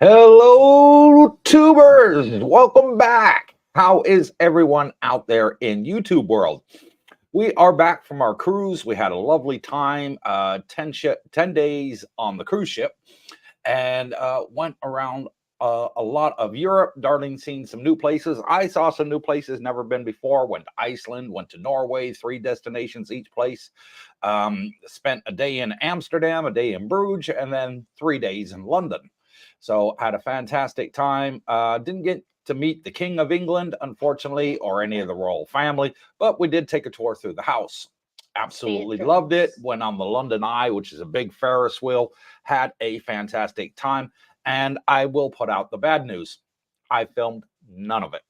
Hello, tubers! Welcome back. How is everyone out there in YouTube world? We are back from our cruise. We had a lovely time, 10 days on the cruise ship, and went around a lot of Europe. Darlene seen some new places. I saw some new places, never been before. Went to Iceland, went to Norway, 3 destinations each place. Spent a day in Amsterdam, a day in Bruges, and then 3 days in London. So had a fantastic time. Didn't get to meet the King of England, unfortunately, or any of the royal family, but we did take a tour through the house. Absolutely loved it. Went on the London Eye, which is a big Ferris wheel. Had a fantastic time. And I will put out the bad news. I filmed none of it.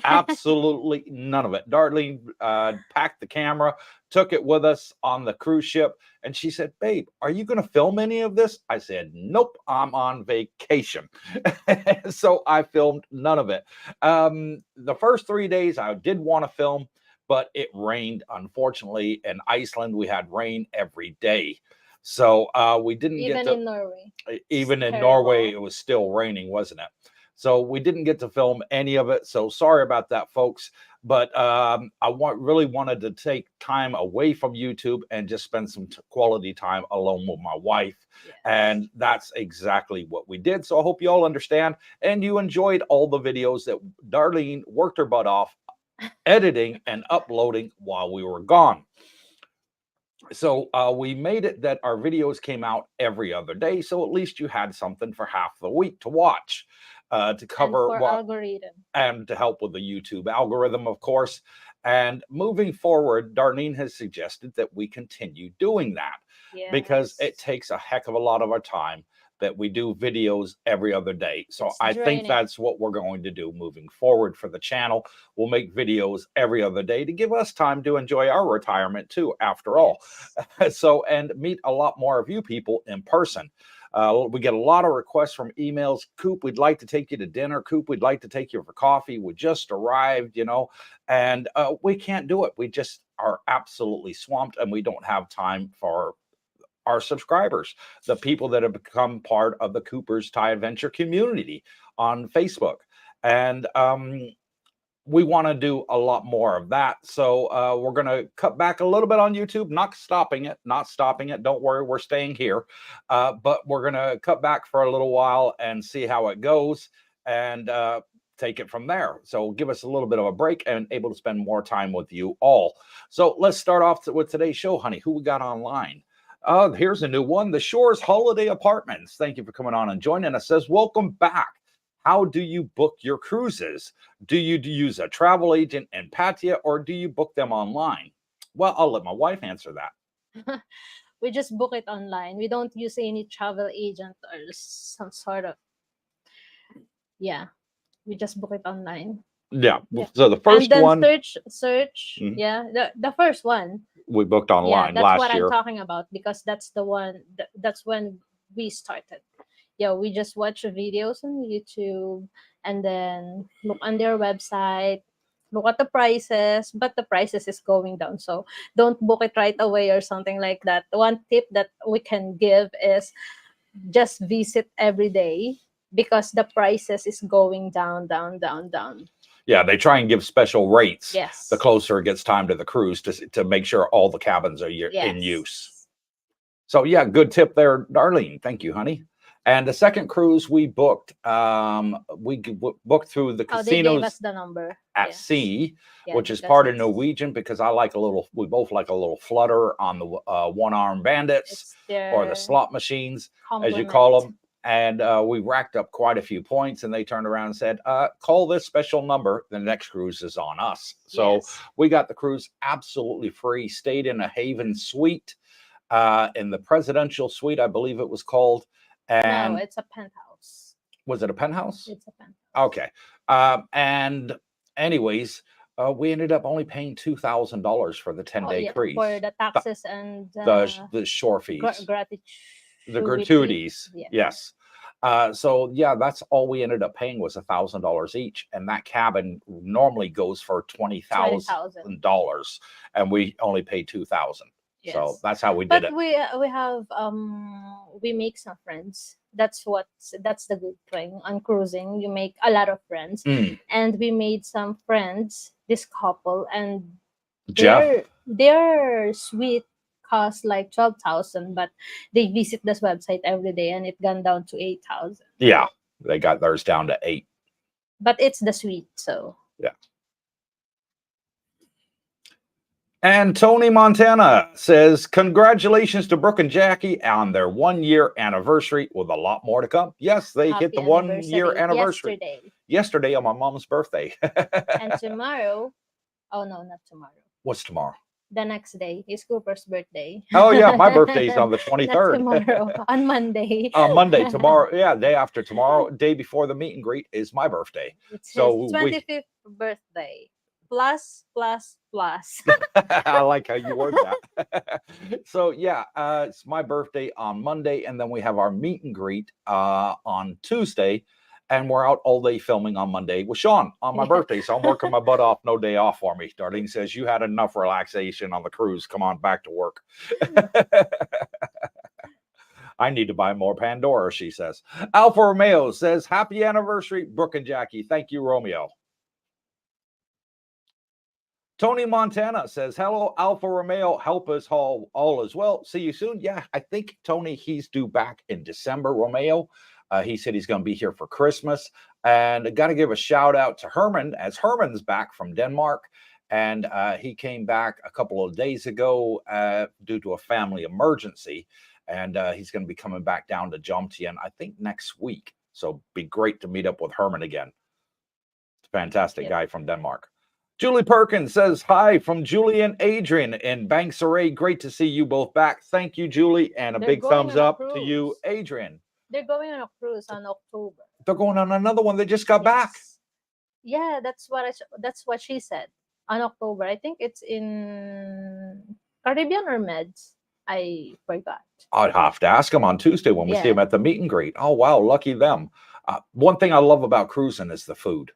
Absolutely none of it. Darlene packed the camera, took it with us on the cruise ship, and she said, "Babe, are you going to film any of this?" I said, "Nope, I'm on vacation." So I filmed none of it. The first 3 days I did want to film, but it rained. Unfortunately, in Iceland, we had rain every day. So we didn't get to. Even in Norway. Even in terrible. Norway, it was still raining, wasn't it? So we didn't get to film any of it. So sorry about that, folks. But really wanted to take time away from YouTube and just spend some quality time alone with my wife. Yes. And that's exactly what we did. So I hope you all understand and you enjoyed all the videos that Darlene worked her butt off editing and uploading while we were gone. So we made it that our videos came out every other day, so at least you had something for half the week to watch, to cover and for algorithm. and to help with the YouTube algorithm, of course. And moving forward, Darlene has suggested that we continue doing that because Yes. it takes a heck of a lot of our time that we do videos every other day. So It's I think draining. that's what we're going to do moving forward for the channel. We'll make videos every other day to give us time to enjoy our retirement too, after all. Yes. So, and meet a lot more of you people in person. We get a lot of requests from emails. Coop, we'd like to take you to dinner. Coop, we'd like to take you for coffee. We just arrived, and we can't do it. We just are absolutely swamped and we don't have time for our subscribers, the people that have become part of the Cooper's Thai Adventure community on Facebook. And we want to do a lot more of that. So we're going to cut back a little bit on YouTube, not stopping it. Don't worry, we're staying here. But we're going to cut back for a little while and see how it goes and take it from there. So give us a little bit of a break and able to spend more time with you all. So let's start off with today's show, honey. Who we got online? Here's a new one, The Shores Holiday Apartments. Thank you for coming on and joining us. Says, welcome back. How do you book your cruises? Do you use a travel agent in Pattaya or do you book them online? Well, I'll let my wife answer that. We just book it online. We don't use any travel agent or some sort of, yeah. We just book it online. Yeah. Yeah. So the And first then one search. Mhm. Yeah. The first one. we booked Yeah, online that's last what I'm year. talking about because that's the one that's when we started. Yeah, we just watch videos on YouTube and then look on their website look at the prices, but the prices is going down. So don't book it right away or something like that. One tip that we can give is just visit every day because the prices is going down, down, down, down. Yeah, they try and give special rates Yes. the closer it gets time to the cruise to make sure all the cabins are in use. Yes. So yeah, good tip there, Darlene. Thank you, honey. And the second cruise we booked, booked through the Oh, they gave us casinos the number. at Yes. sea, Yeah, which is because part of it's Norwegian, because I like a little. We both like a little flutter on the one-arm bandits it's or the their slot machines, as you compliment. call them. And we racked up quite a few points, and they turned around and said, "Call this special number. The next cruise is on us." So Yes. we got the cruise absolutely free. Stayed in a Haven suite, in the presidential suite, I believe it was called. No, And it's a penthouse. was it a penthouse? It's a penthouse. Okay. And anyways, we ended up only paying $2,000 for the 10-day yeah, cruise. for the taxes and The shore fees, the gratuity. gratuities. Yeah. Yes. So yeah, that's all we ended up paying was $1,000 each, and that cabin normally goes for $20,000, and we only paid $2,000. Yes. So that's how we did But it. we have we make some friends. That's the good thing on cruising. You make a lot of friends, Mm. and we made some friends. This couple and Jeff, their suite cost like 12,000, but they visit this website every day, and it gone down to 8,000. yeah, they got theirs down to 8. But it's the suite, so yeah. And Tony Montana says, congratulations to Brooke and Jackie on their 1-year anniversary with a lot more to come. Yes, they hit the 1-year anniversary yesterday on my mom's birthday. And tomorrow, oh no, not tomorrow. What's tomorrow? The next day is Cooper's birthday. Oh yeah, my birthday's on the 23rd. Not tomorrow, on Monday. On Monday, tomorrow, yeah, day after tomorrow, day before the meet and greet is my birthday. It's so his 25th birthday. Plus. I like how you word that. So yeah, it's my birthday on Monday, and then we have our meet and greet on Tuesday, and we're out all day filming on Monday with Sean on my birthday. So I'm working my butt off. No day off for me. Darlene says, you had enough relaxation on the cruise. Come on back to work. I need to buy more Pandora, she says. Alfa Romeo says, happy anniversary, Brooke and Jackie. Thank you, Romeo. Tony Montana says, hello, Alfa Romeo. Help us all as well. See you soon. Yeah, I think, Tony, he's due back in December, Romeo. He said he's going to be here for Christmas. And I got to give a shout out to Herman, as Herman's back from Denmark. And he came back a couple of days ago due to a family emergency. And he's going to be coming back down to Jomtien, I think, next week. So it'd be great to meet up with Herman again. It's a fantastic guy from Denmark. Julie Perkins says, hi from Julie and Adrian in Banks Array. Great to see you both back. Thank you, Julie. And a big thumbs up to you, Adrian. They're going on a cruise on October. They're going on another one. They just got back. Yeah, that's what she said. On October. I think it's in Caribbean or Meds. I forgot. I'd have to ask them on Tuesday when we see them at the meet and greet. Oh, wow. Lucky them. One thing I love about cruising is the food.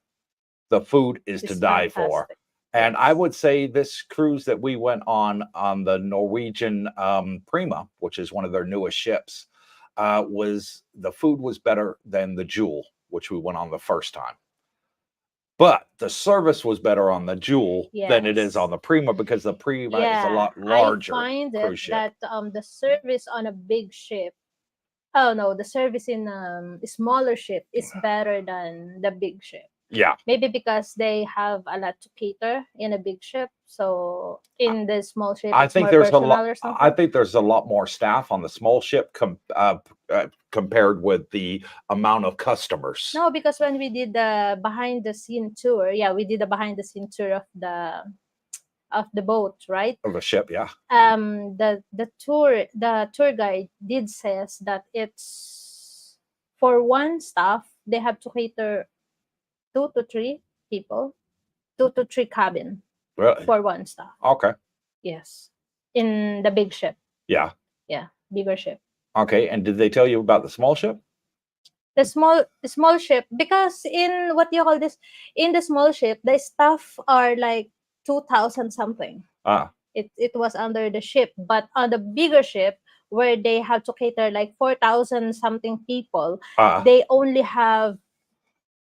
The food is to die for. And I would say this cruise that we went on the Norwegian Prima, which is one of their newest ships, the food was better than the Jewel, which we went on the first time. But the service was better on the Jewel than it is on the Prima, because the Prima is a lot larger. I find it that the service on a big ship, oh no, the service in a smaller ship is better than the big ship. Yeah. Maybe because they have a lot to cater in a big ship. So in the small ship, I think there's a lot. I think there's a lot more staff on the small ship compared with the amount of customers. No, because when we did the behind the scene tour, we did a behind the scene tour of the boat, right? Of a ship, yeah. The tour guide did says that it's for one staff they have to cater 2 to 3 people, 2 to 3 cabin for one staff. Okay. Yes, in the big ship. Yeah. Yeah, bigger ship. Okay, and did they tell you about the small ship? The small ship, because in what you call this, in the small ship the staff are like 2,000 something. Ah, It was under the ship, but on the bigger ship where they have to cater like 4,000 something people, ah. they only have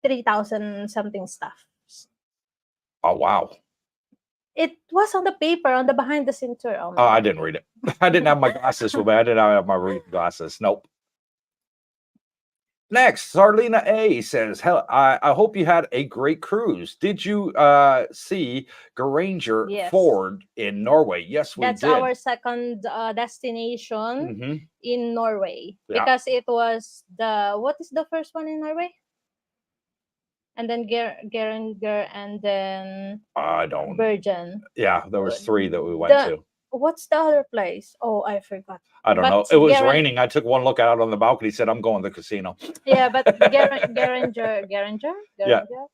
3,000 something staff. Oh, wow. It was on the paper on the behind the scene tour. Oh Oh, my I god. didn't read it. I didn't have my glasses with me. I didn't have my reading glasses. Nope. Next, Sarlina A says, "Hell, I hope you had a great cruise. Did you see Granger Yes, Ford in Norway?" Yes, we that's did. our second destination Hmm. in Norway, Yeah, because it was the, what is the first one in Norway, and then Geringer, and then I don't. Bergen. Yeah, there was three that we went The to. What's the other place? Oh, I forgot. I don't But know. It was Geren, raining. I took one look out on the balcony. Said, "I'm going to the casino." yeah, but Yeah, Geringer.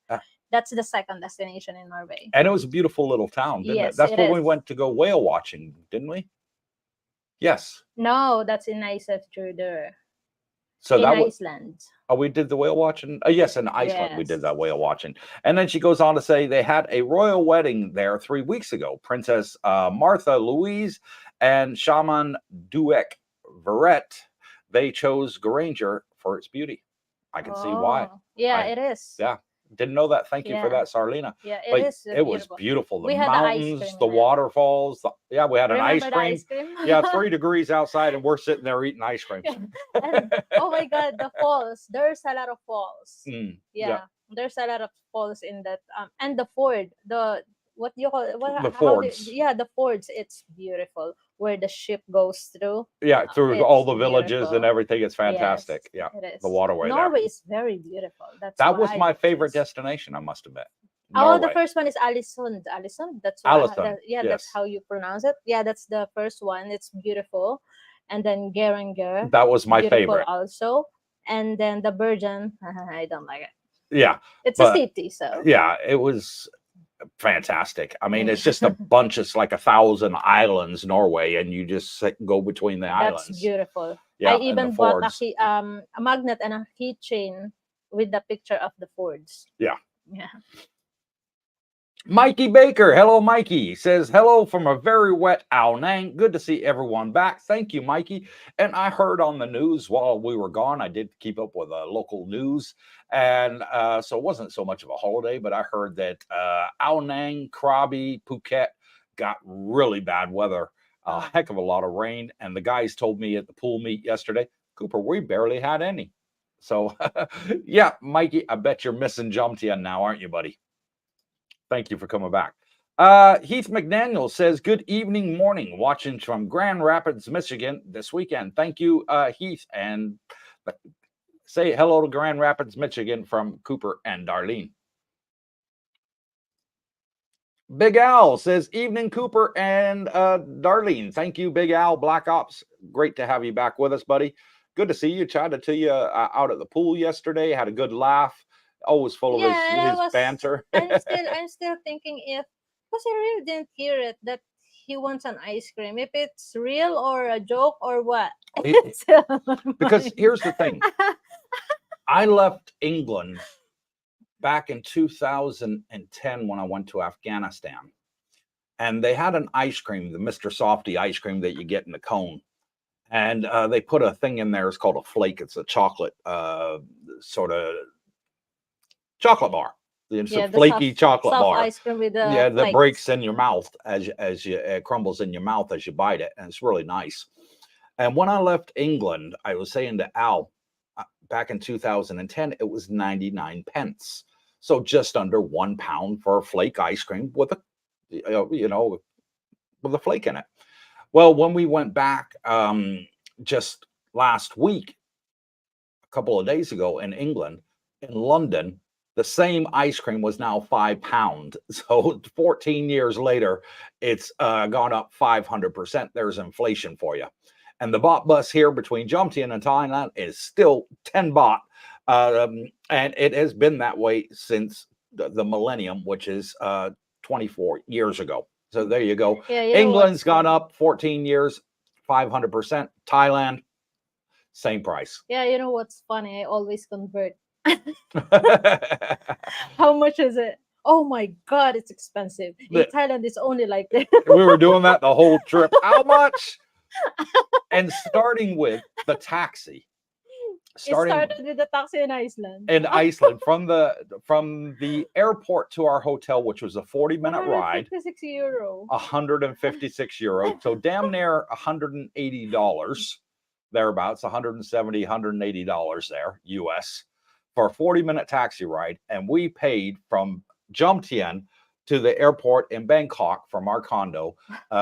uh, That's the second destination in Norway. and it was a beautiful little town, didn't it? Yes, That's it where we is. went to go whale watching, didn't we? Yes. No, that's in Iceland, So in that was. Iceland. Oh, we did the whale watching. Yes, in Iceland we did Yes. that whale watching. And then she goes on to say they had a royal wedding there 3 weeks ago. Princess Martha Louise and Shaman Duek Verret. They chose Granger for its beauty. I can see why. Oh, yeah, I it is. yeah, didn't know that. Thank you for Yeah, that, Sarlina. yeah, it But is it was beautiful. beautiful. The We had the ice mountains, cream the in it. waterfalls. Yeah, we had an ice Remember the cream. ice cream? Yeah, 3 degrees outside, and we're sitting there eating ice cream. Yeah. And oh my god, the falls. There's a lot of falls. Yeah, Yeah, there's a lot of falls in that. And the ford, the what you call what? the How do? Fords. Yeah, the fords. It's beautiful where the ship goes through. Yeah, through all It's the villages and beautiful. everything. It's Yes, fantastic. Yeah, it the is. waterway there. Norway is very beautiful. That's That was why my I favorite choose. destination, I must admit. Oh, the Norway. first one is Alisund. Alisund. That's why. Allison. Yeah, that's Yes. how you pronounce it. Yeah, that's the first one. It's beautiful, and then Geringer, That was my beautiful favorite. also, and then the Virgin. I don't like it. Yeah. It's a But city, so yeah, it was fantastic. I mean, it's just a yeah. bunch of like 1,000 islands, Norway, and you just go between the That's islands. beautiful. I Yeah, and the even bought Fords. a magnet and a keychain with the picture of the Fords. Yeah. Yeah. Mikey Baker, hello, Mikey, says hello from a very wet Ao Nang. Good to see everyone back. Thank you, Mikey. And I heard on the news while we were gone, I did keep up with local news. And so it wasn't so much of a holiday, but I heard that Ao Nang, Krabi, Phuket got really bad weather, a heck of a lot of rain. And the guys told me at the pool meet yesterday, Cooper, we barely had any. So, yeah, Mikey, I bet you're missing Jumtian now, aren't you, buddy? Thank you for coming back. Heath McDaniel says, good evening, morning, watching from Grand Rapids, Michigan this weekend. Thank you, Heath. And say hello to Grand Rapids, Michigan from Cooper and Darlene. Big Al says, evening, Cooper and Darlene. Thank you, Big Al, Black Ops. Great to have you back with us, buddy. Good to see you. Chatted to you out at the pool yesterday. Had a good laugh. Always full of his banter. I'm still thinking if, because I really didn't hear it that he wants an ice cream. If it's real or a joke or what. It's still on my Because mind. here's the thing. I left England back in 2010 when I went to Afghanistan. And they had an ice cream, the Mr. Softy ice cream that you get in the cone. And they put a thing in there. It's called a flake. It's a chocolate sort of chocolate bar. It's a flaky chocolate soft bar. ice cream with the Yeah, that flakes. breaks in your mouth as you crumbles in your mouth as you bite it, and it's really nice. And when I left England, I was saying to Al, back in 2010, it was 99 pence, so just under £1 for a flake ice cream with a with a flake in it. Well, when we went back just last week, a couple of days ago in England, in London, the same ice cream was now £5. So 14 years later, it's gone up 500%. There's inflation for you. And the baht bus here between Jomtien and Thailand is still 10 baht. And it has been that way since the millennium, which is 24 years ago. So there you go. Yeah, England's gone up 14 years, 500%. Thailand, Same price. Yeah, you know what's funny? I always convert. How much is it? Oh my god, it's expensive. In Thailand, it's only like this. We were doing that the whole trip. How much? And starting with the taxi. It started with the taxi in Iceland. In Iceland, from the airport to our hotel, which was a 40-minute ride, 156 euro. 156 euros. So damn near $180 thereabouts, 170, $180 there, US, for a 40-minute taxi ride. And we paid from Jomtien to the airport in Bangkok from our condo,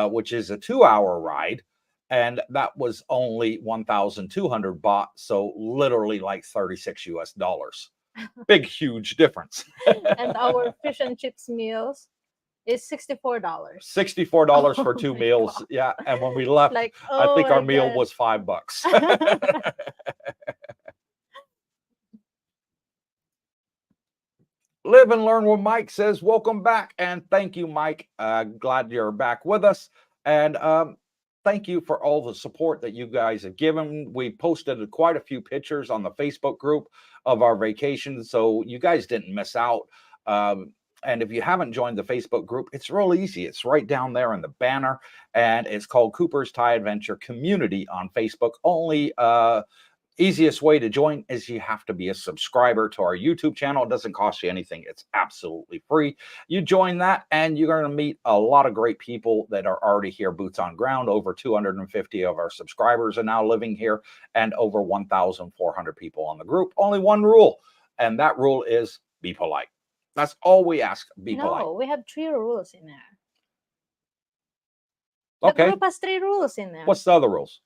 which is a 2-hour ride. And that was only 1,200 baht. So literally like 36 US dollars. Big, huge difference. And our fish and chips meals is $64. $64 for Oh two my meals. God. Yeah. And when we left, Like, I oh think our my meal God. was $5. Live and Learn with Mike says, welcome back. And thank you, Mike. Glad you're back with us. And thank you for all the support that you guys have given. We posted quite a few pictures on the Facebook group of our vacation, so you guys didn't miss out. And if you haven't joined the Facebook group, it's real easy. It's right down there in the banner, and it's called Cooper's Thai Adventure Community on Facebook. Only easiest way to join is you have to be a subscriber to our YouTube channel. It doesn't cost you anything. It's absolutely free. You join that and you're going to meet a lot of great people that are already here, boots on ground. Over 250 of our subscribers are now living here, and over 1,400 people on the group. Only one rule, and that rule is be polite. That's all we ask. Be polite. No, we have 3 rules in there. Okay. The group has 3 rules in there. What's the other rules?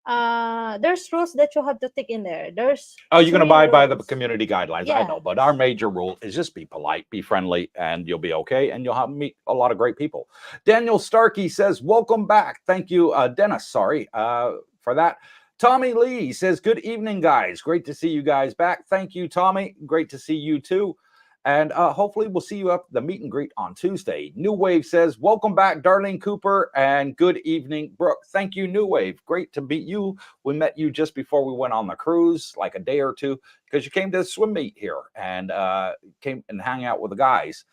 There's rules that you have to take in there. There's you're going to abide by the rules. community guidelines. Yeah. I know, but our major rule is just be polite, be friendly, and you'll be okay, and you'll have meet a lot of great people. Daniel Starkey says, welcome back. Thank you, Dennis, sorry for that. Tommy Lee says, good evening, guys. Great to see you guys back. Thank you, Tommy. Great to see you too. And hopefully we'll see you up the meet and greet on Tuesday. New Wave says, welcome back, Darlene Cooper, and good evening, Brooke. Thank you, New Wave. Great to meet you. We met you just before we went on the cruise, like a day or two, because you came to the swim meet here and came and hang out with the guys.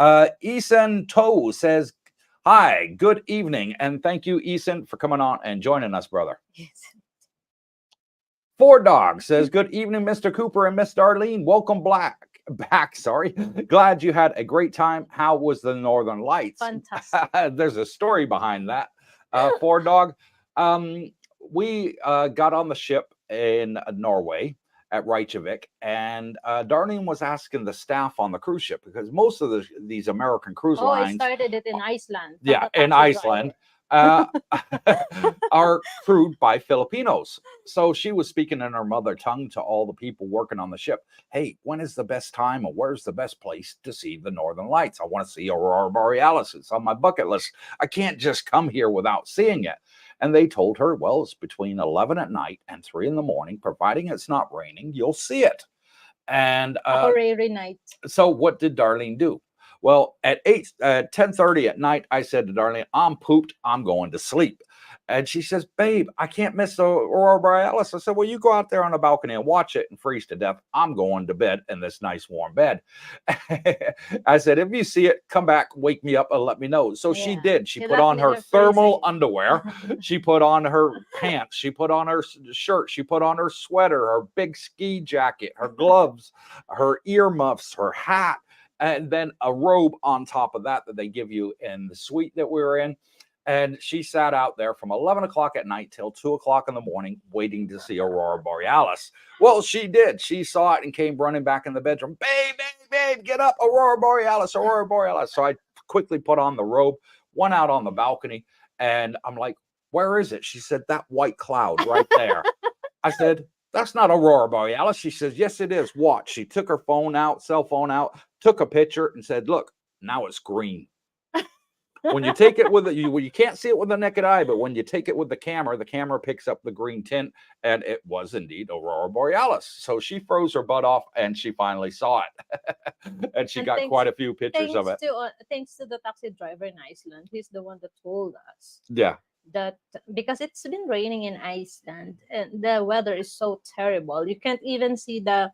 Eason Toe says, hi, good evening. And thank you, Eason, for coming on and joining us, brother. Yes. Ford Dog says, good evening, Mr. Cooper and Miss Darlene. Welcome back. Sorry. Glad you had a great time. How was the Northern Lights? Fantastic. There's a story behind that. Ford Dog. We got on the ship in Norway at Reykjavik, and Darlene was asking the staff on the cruise ship, because most of these American cruise lines. I started it in Iceland. Yeah, in Iceland. Are crewed by Filipinos. So she was speaking in her mother tongue to all the people working on the ship. Hey, when is the best time, or where's the best place to see the Northern Lights? I want to see Aurora Borealis. It's on my bucket list. I can't just come here without seeing it. And they told her, well, it's between 11 at night and 3 in the morning. Providing it's not raining, you'll see it. And Horary night. so what did Darlene do? Well, at 10:30 at night, I said to Darlene, I'm pooped. I'm going to sleep. And she says, babe, I can't miss the Aurora Borealis. I said, well, you go out there on the balcony and watch it and freeze to death. I'm going to bed in this nice warm bed. I said, if you see it, come back, wake me up and let me know. So she did. She put on her thermal underwear. She put on her pants. She put on her shirt. She put on her sweater, her big ski jacket, her gloves, her earmuffs, her hat, and then a robe on top of that they give you in the suite that we were in. And she sat out there from 11 o'clock at night till 2 o'clock in the morning waiting to see Aurora Borealis. Well, she did. She saw it and came running back in the bedroom. Babe, get up. Aurora Borealis, Aurora Borealis. So I quickly put on the robe, went out on the balcony, and I'm like, where is it? She said, that white cloud right there. I said, that's not Aurora Borealis. She says, yes, it is. Watch. She took her cell phone out, took a picture and said, look, now it's green. When you take it with you can't see it with the naked eye, but when you take it with the camera picks up the green tint, and it was indeed Aurora Borealis. So she froze her butt off, and she finally saw it, and she got quite a few pictures of it. Thanks to the taxi driver in Iceland. He's the one that told us. Yeah. that because it's been raining in Iceland and the weather is so terrible. You can't even see the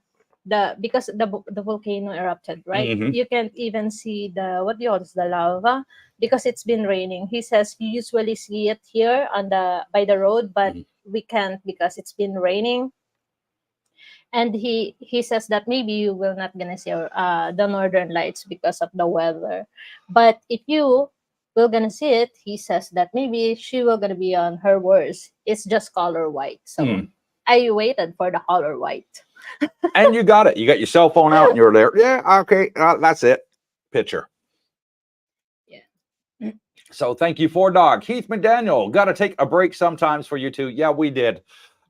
because the volcano erupted, right? Hmm. You can't even see the what do you call this, the lava, because it's been raining. He says you usually see it here on the by the road, but we can't because it's been raining. And he says that maybe you will not gonna see the northern lights because of the weather, but if you will gonna see it, he says that maybe she will gonna be on her worst, it's just color white. So Mm. I waited for the color white. And you got it. You got your cell phone out and you're there. Yeah, okay, that's it. Picture. Yeah. So thank you for dog. Keith McDaniel, got to take a break sometimes for you two. Yeah, we did.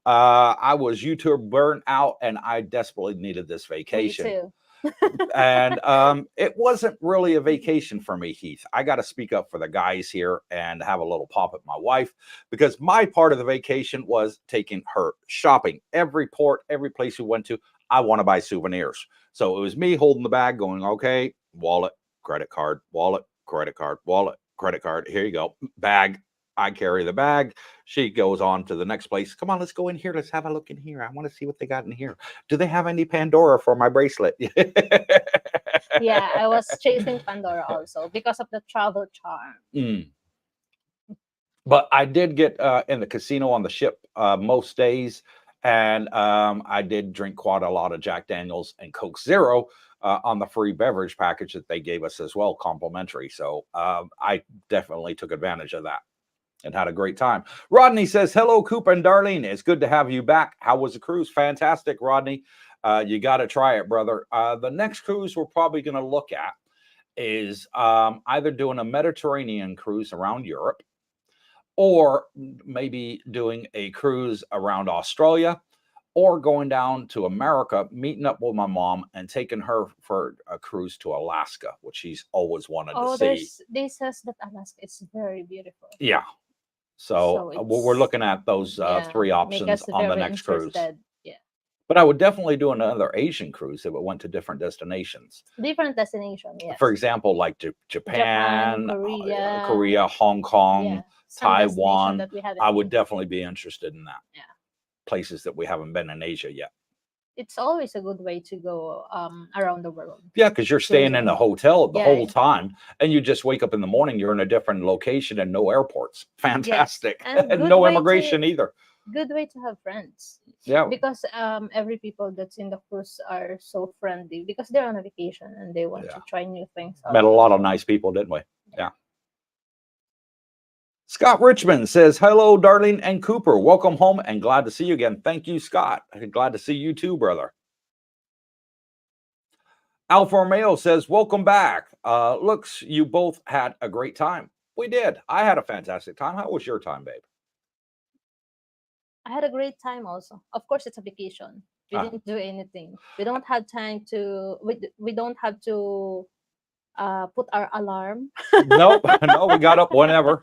I was YouTube burnt out and I desperately needed this Me vacation. too. And it wasn't really a vacation for me, Heath. I got to speak up for the guys here and have a little pop at my wife, because my part of the vacation was taking her shopping. Every port, every place we went to, I want to buy souvenirs. So it was me holding the bag going, okay, wallet, credit card, wallet, credit card, wallet, credit card. Here you go. Bag. I carry the bag. She goes on to the next place. Come on, let's go in here. Let's have a look in here. I want to see what they got in here. Do they have any Pandora for my bracelet? Yeah, I was chasing Pandora also because of the travel charm. Mm. But I did get in the casino on the ship most days, and I did drink quite a lot of Jack Daniels and Coke Zero on the free beverage package that they gave us as well, complimentary. So I definitely took advantage of that and had a great time. Rodney says, hello, Coop and Darlene. It's good to have you back. How was the cruise? Fantastic, Rodney. You got to try it, brother. The next cruise we're probably going to look at is either doing a Mediterranean cruise around Europe, or maybe doing a cruise around Australia, or going down to America, meeting up with my mom and taking her for a cruise to Alaska, which she's always wanted to Oh, see. they says that Alaska is very beautiful. Yeah. So So we're it's looking at those yeah, three make options us on the very next cruise. interested. Yeah. But I would definitely do another Asian cruise if it went to different destinations. Different destination, For yes. example, like Japan, Japan, Korea, Korea, Hong yeah. Kong, Some destination Taiwan. that we haven't I would been. definitely be interested in that. Yeah. Places that we haven't been in Asia yet. It's always a good way to go around the world. Yeah, because you're staying in a Cruising. hotel the Yeah. whole time, and you just wake up in the morning, you're in a different location and no airports. Yes. Fantastic. And And no immigration either. good way to have friends. Yeah. Because every people that's in the cruise are so friendly because they're on a vacation and they want Yeah. to try new things Met a also. lot of nice people, didn't we? Yeah. Scott Richmond says, hello, Darlene and Cooper. Welcome home and glad to see you again. Thank you, Scott. Glad to see you too, brother. Alfa Romeo says, welcome back. Looks, you both had a great time. We did. I had a fantastic time. How was your time, babe? I had a great time also. Of course, it's a vacation. We didn't do anything. We don't have time to. We don't have to put our alarm. Nope. No, we got up whenever.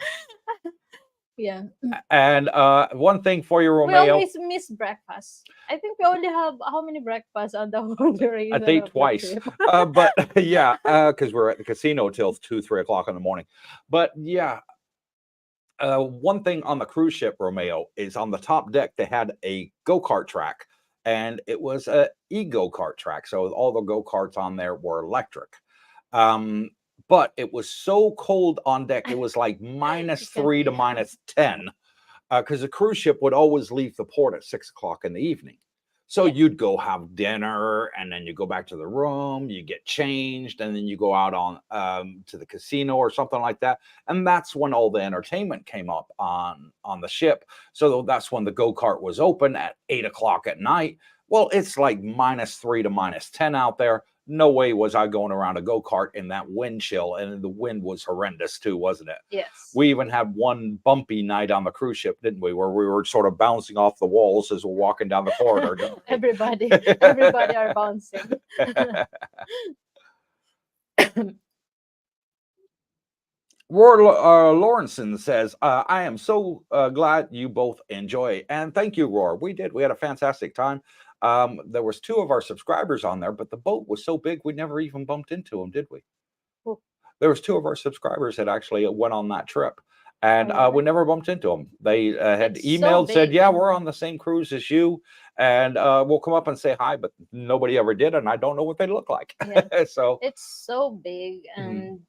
Yeah. And one thing for you, We Romeo. always miss breakfast. I think we only have how many breakfasts on the whole duration I think of the twice. trip? But yeah, because we're at the casino till 2, 3 o'clock in the morning. But yeah, one thing on the cruise ship, Romeo, is on the top deck, they had a go-kart track, and it was a e-go-kart track. So all the go-karts on there were electric. But it was so cold on deck, it was like -3 to -10, because the cruise ship would always leave the port at 6 o'clock in the evening. So Yeah. you'd go have dinner, and then you go back to the room, you get changed, and then you go out on to the casino or something like that. And that's when all the entertainment came up on the ship. So that's when the go-kart was open at 8 o'clock at night. Well, it's like -3 to -10 out there. No way was I going around a go-kart in that wind chill, and the wind was horrendous too, wasn't it? Yes. We even had one bumpy night on the cruise ship, didn't we? Where we were sort of bouncing off the walls as we're walking down the corridor. Didn't we? Everybody are bouncing. Roy Lawrenson says, I am so glad you both enjoy. And thank you, Roar. We did. We had a fantastic time. There was 2 of our subscribers on there, but the boat was so big we never even bumped into them, did we? Who? There was 2 of our subscribers that actually went on that trip. And Oh, we never bumped into them. They had it's so emailed, said, big. "Yeah, we're on the same cruise as you, and we'll come up and say hi." But nobody ever did, and I don't know what they look like. Yeah, So, it's so big, mhm. and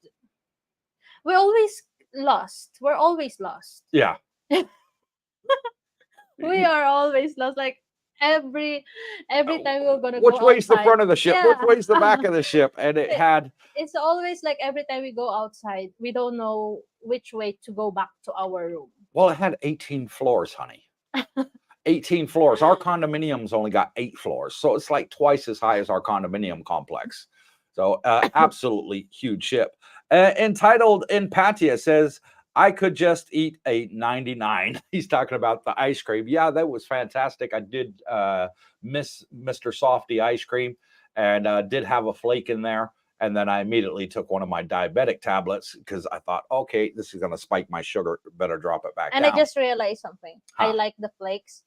we always lost. We're always lost. Yeah. We are always lost. Like every time we're gonna go Which way's the outside. front of the ship? Which Yeah. way's the back of the ship? And it It- had, it's always like every time we go outside, we don't know which way to go back to our room. well, it had 18 floors, honey. 18 floors. Our condominium's only got 8 floors. So it's like twice as high as our condominium complex. So absolutely huge ship. Entitled in Patia says, I could just eat a 99. He's talking about the ice cream. Yeah, that was fantastic. I did miss Mr. Softy ice cream and did have a flake in there. And then I immediately took one of my diabetic tablets because I thought, okay, this is going to spike my sugar. Better drop it back And down. I just realized something. I Huh. like the flakes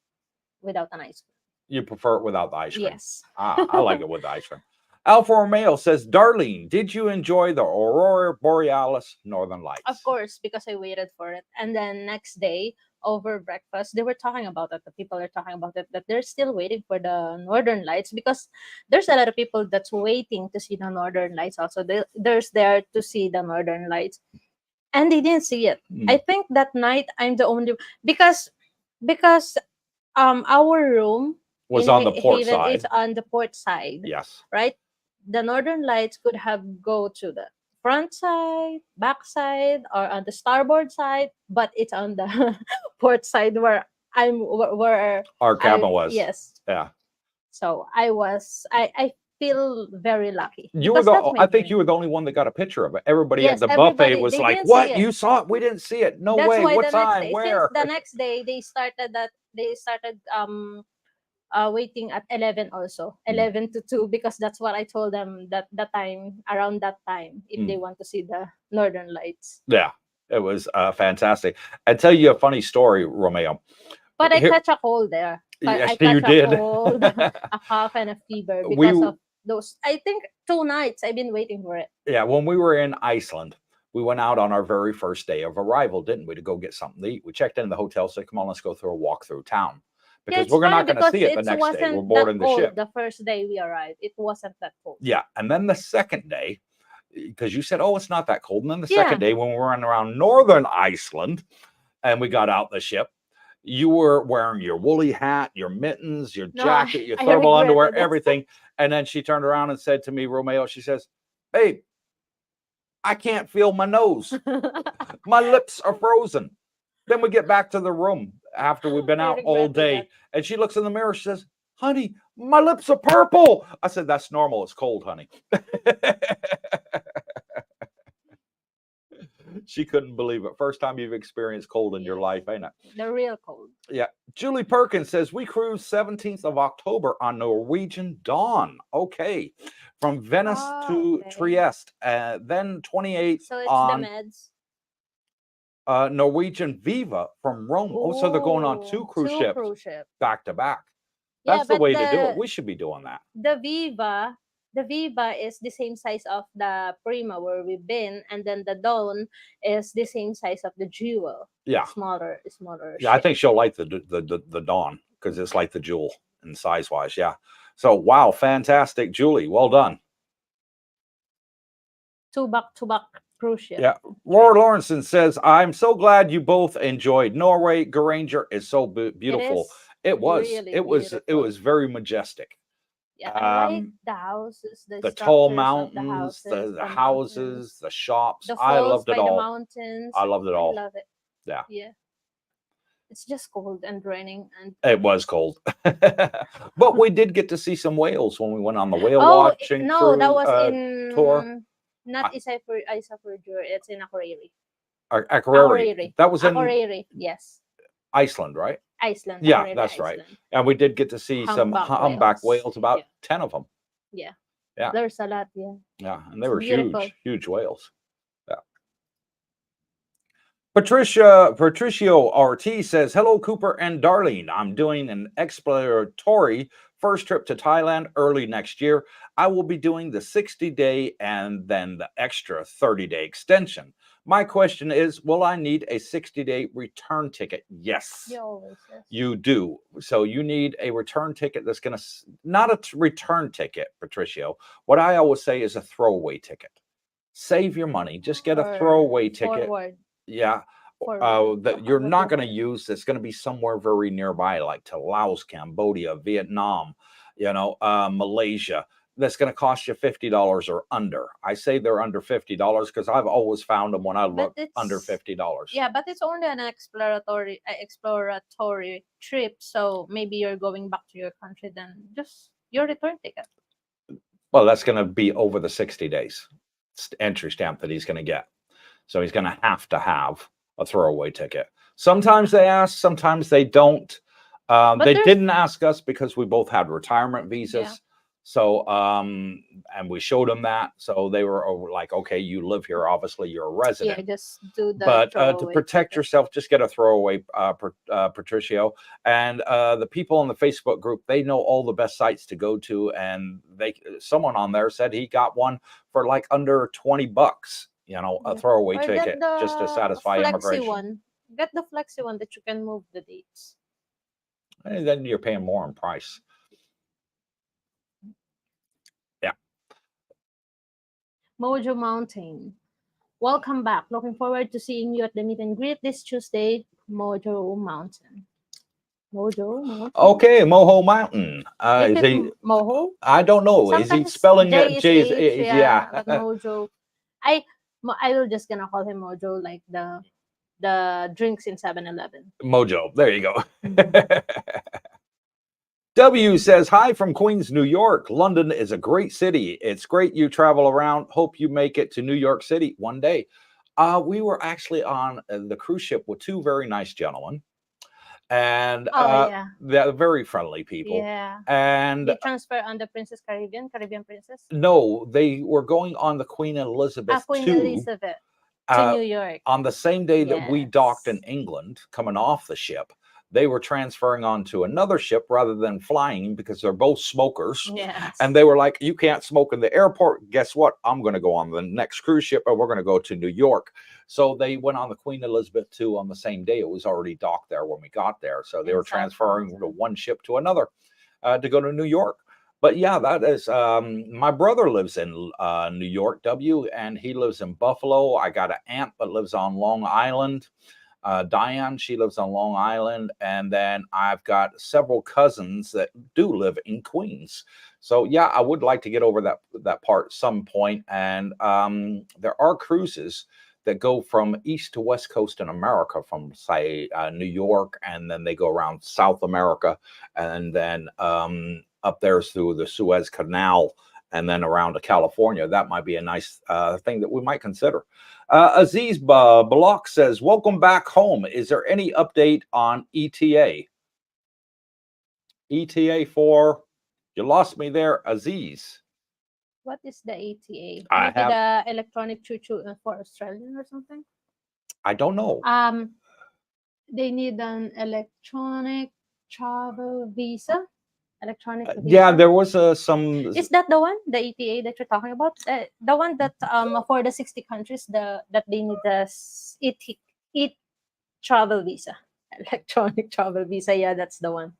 without an ice cream. You prefer it without the ice cream? Yes. I like it with the ice cream. Alfa Romeo says, Darlene, did you enjoy the Aurora Borealis Northern Lights? Of course, because I waited for it. And then next day, over breakfast, they were talking about it. The people are talking about it, that they're still waiting for the Northern Lights because there's a lot of people that's waiting to see the Northern Lights also. There's there to see the Northern Lights. And they didn't see it. I think that night I'm the only because our room Was in on the port Haven side. is on the port side. Yes. Right? The Northern Lights could have go to the front side, back side, or on the starboard side, but it's on the port side where where Our cabin I was. yes. Yeah. So I feel very lucky. You were because that's my I think dream. you were the only one that got a picture of it. Everybody Yes, at the buffet everybody, was they like, didn't see what? it. You saw it? We didn't see it. No That's way. why What the next time? day, Where? since the next day they started waiting at 11 also, 11 to 2, because that's what I told them, that the time, around that time, if they want to see the Northern Lights. Yeah. It was fantastic. I'll tell you a funny story, Romeo. But I Here- catch a cold there. Yes, I catch you a did. cold, a cough, and a fever We because of those. I think 2 nights I've been waiting for it. Yeah, when we were in Iceland, we went out on our very first day of arrival, didn't we, to go get something to eat. We checked in the hotel, said, come on, let's go through a walk through town. Yeah, Because it's we're funny not going to because see it the it next day. We're wasn't boarding that the cold ship. the first day we arrived. It wasn't that cold. Yeah. And then the second day, because you said, oh, it's not that cold. And then the Yeah. second day, when we were around northern Iceland and we got out the ship, you were wearing your woolly hat, your mittens, your No, jacket, your I thermal underwear, regretted it. everything. And then she turned around and said to me, Romeo, she says, babe, I can't feel my nose. My lips are frozen. Then we get back to the room after we've been I out all regretted day. that. And she looks in the mirror. She says, honey, my lips are purple. I said, that's normal. It's cold, honey. She couldn't believe it. First time you've experienced cold in your life, ain't it? The real cold. Yeah. Julie Perkins says, we cruised 17th of October on Norwegian Dawn. Okay. From Venice to Okay. Trieste. Then 28th So it's on the meds. Norwegian Viva from Rome. Oh, so they're going on two cruise ships back to back. Yeah, That's the but way to do it. We should be doing that. The Viva is the same size of the Prima where we've been, and then the Dawn is the same size of the Jewel. Yeah. Smaller. Yeah, I think she'll like the Dawn because it's like the Jewel in size wise. Yeah. So wow, fantastic, Julie. Well done. 2 back-to-back cruise ship. Yeah. Laura Lawrenson says, I'm so glad you both enjoyed Norway. Geranger is so beautiful. It was very majestic. Yeah, I like the houses, the tall structures of mountains, the houses, mountains, the shops. the I falls loved it by the all. mountains. I loved it all. I love it. Yeah. Yeah. It's just cold and raining, and It was cold. But we did get to see some whales when we went on the whale watching no, that was in tour. not Isafjord, it's in Akureyri. Akureyri. That was in Akureyri, yes. Iceland, right? Iceland. Yeah, Akureyri, that's Iceland. right. And we did get to see some humpback whales, about 10 of them. Yeah. Yeah. There's a lot, yeah. Yeah, and they were beautiful. huge whales. Yeah. Patricio Ortiz says, hello, Cooper and Darlene. I'm doing an exploratory First trip to Thailand early next year. I will be doing the 60-day and then the extra 30-day extension. My question is, will I need a 60-day return ticket? Yes, You always, yes. you do. So you need a return ticket that's going to, not a return ticket, Patricio. What I always say is a throwaway ticket. Save your money. Just get a Or throwaway ticket. forward. Yeah. Forward. That you're What not you going to call it. use. That's going to be somewhere very nearby, like to Laos, Cambodia, Vietnam, Malaysia. That's going to cost you $50 or under. I say they're under $50 because I've always found them when I But look under it's $50. yeah, but it's only an exploratory trip. So maybe you're going back to your country, then just your return ticket. Well, that's going to be over the 60 days entry stamp that he's going to get. So he's going to have a throwaway ticket. Sometimes they ask, sometimes they don't. But They there's didn't ask us because we both had retirement visas. yeah. So, and we showed them that. So they were like, okay, you live here. Obviously, you're a Yeah, resident. just do the But to throwaway protect ticket. yourself, just get a throwaway, Patricio. And the people in the Facebook group, they know all the best sites to go to. And someone on there said he got one for like under $20, a Yeah. throwaway Or get ticket just to the satisfy flexi immigration. one. Get the flexi one that you can move the dates. And then you're paying more in price. Yeah. Mojo Mountain. Welcome back. Looking forward to seeing you at the meet and greet this Tuesday. Mojo Mountain. Mojo Mountain. Okay, Moho Mountain. Is Is it he? Moho? I don't know. Is he Sometimes spelling J it? is J's? H, Yeah. yeah, but Mojo. I will just gonna call him Mojo, like the drinks in 7-Eleven. Mojo. There you go. Mhm. W says, hi from Queens, New York. London is a great city. It's great you travel around. Hope you make it to New York City one day. We were actually on the cruise ship with two very nice gentlemen. And Oh yeah, they're very friendly people. yeah. And They transfer on the Caribbean Princess. no, they were going on the Queen Elizabeth Queen II Elizabeth to New York. on the same day that we docked in Yes. England, coming off the ship. They were transferring onto another ship rather than flying because they're both smokers. Yes. And they were like, you can't smoke in the airport. Guess what? I'm going to go on the next cruise ship and we're going to go to New York. So they went on the Queen Elizabeth II on the same day. It was already docked there when we got there. So they In were transferring Southampton. from one ship to another to go to New York. But yeah, that is my brother lives in New York, W, and he lives in Buffalo. I got an aunt that lives on Long Island. Diane, she lives on Long Island, and then I've got several cousins that do live in Queens. So yeah, I would like to get over that part some point. And there are cruises that go from east to west coast in America, from say New York, and then they go around South America, and then up there through the Suez Canal, and then around to California. That might be a nice thing that we might consider. Aziz Block says, welcome back home. Is there any update on ETA? ETA for, you lost me there, Aziz. What is the ATA? I Maybe have, the electronic choo-choo for Australian or something? I don't know. They need an electronic travel visa. Electronic Yeah, visa. there was some. Is that the one, the ETA that you're talking about? The one that for the 60 countries, that they need the travel visa, electronic travel visa. Yeah, that's the one.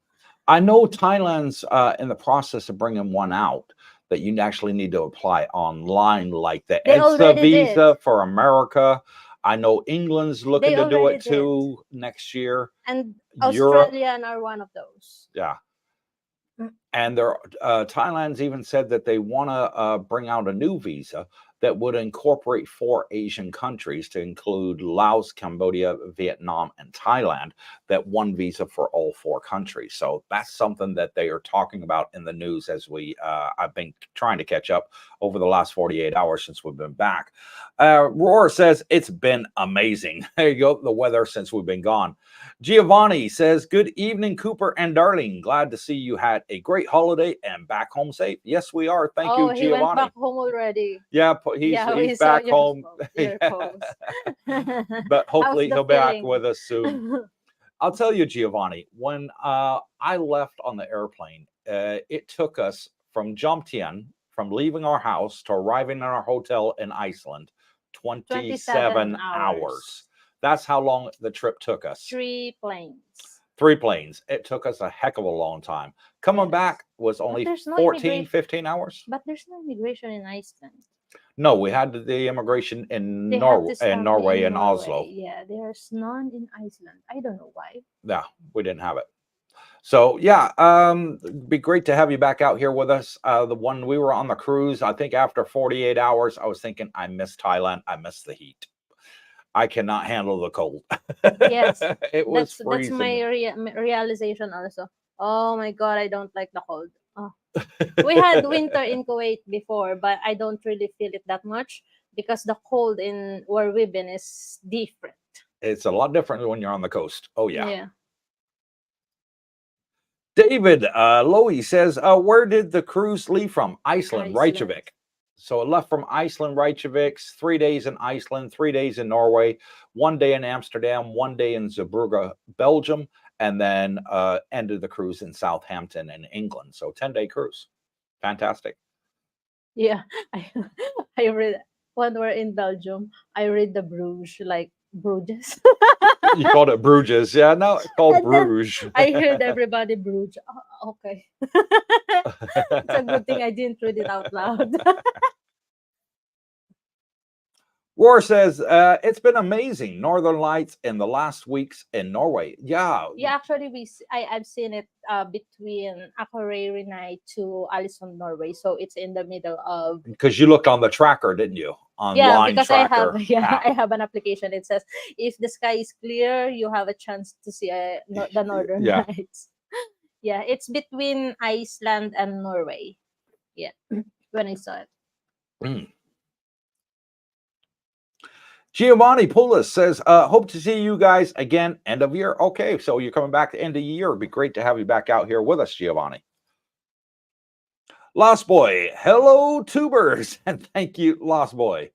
I know Thailand's in the process of bringing one out that you actually need to apply online, like the They EDSA already visa did. for America. I know England's looking They to do already it too next year. And Europe, Australian are one of those. yeah. Mm. And Thailand's even said that they want to bring out a new visa that would incorporate 4 Asian countries, to include Laos, Cambodia, Vietnam, and Thailand. That one visa for all 4 countries. So that's something that they are talking about in the news as I've been trying to catch up over the last 48 hours since we've been back. Roar says, it's been amazing. There you go, the weather since we've been gone. Giovanni says, good evening, Cooper and Darlene. Glad to see you had a great holiday and back home safe. Yes, we are. Thank you, Giovanni. He went back home already. Yeah, he's back home. Your post. But hopefully he'll be back feeling? with us soon. I'll tell you, Giovanni, when I left on the airplane, it took us from Jomtien, from leaving our house to arriving in our hotel in Iceland, 27 27 hours. hours. That's how long the trip took us. 3 planes. 3 planes. It took us a heck of a long time. Coming Yes. back was But only there's no 14, immigration. 15 hours. But there's no immigration in Iceland. No, we had the immigration in They have to stop me Norway in and Oslo. Norway. Yeah, there's none in Iceland. I don't know why. Yeah, we didn't have it. So yeah, it'd be great to have you back out here with us. The one we were on the cruise, I think after 48 hours, I was thinking, I miss Thailand. I miss the heat. I cannot handle the cold. Yes, It was that's my freezing. realization also. Oh my god, I don't like the cold. Oh. We had winter in Kuwait before, but I don't really feel it that much because the cold in where we've been is different. It's a lot different when you're on the coast. Oh yeah. Yeah. David Lowy says, where did the cruise leave from? Iceland, Iceland. Reykjavik. So it left from Iceland, Reykjavik, 3 days in Iceland, 3 days in Norway, 1 day in Amsterdam, 1 day in Zeebrugge, Belgium, and then ended the cruise in Southampton in England. So 10-day cruise. Fantastic. Yeah. I I read when we're in Belgium, I read the Bruges, like Bruges. You called it Bruges. Yeah, no, it's called And then Bruges. I heard everybody Bruges. Oh, okay. It's a good thing I didn't read it out loud. Roar says, it's been amazing. Northern Lights in the last weeks in Norway. Yeah. Yeah, actually, I've seen it between Akureyri night to Alison, Norway. So it's in the middle of. Because you looked on the tracker, didn't you? Yeah, Online because I have tracker I app. have an application. It says if the sky is clear, you have a chance to see the Northern Yeah. Lights. Yeah, it's between Iceland and Norway. Yeah, when I saw it. Mm. Giovanni Poulos says, hope to see you guys again end of year. Okay, so you're coming back to end of year. It'd be great to have you back out here with us, Giovanni. Lost Boy, hello, tubers. And thank you, Lost Boy.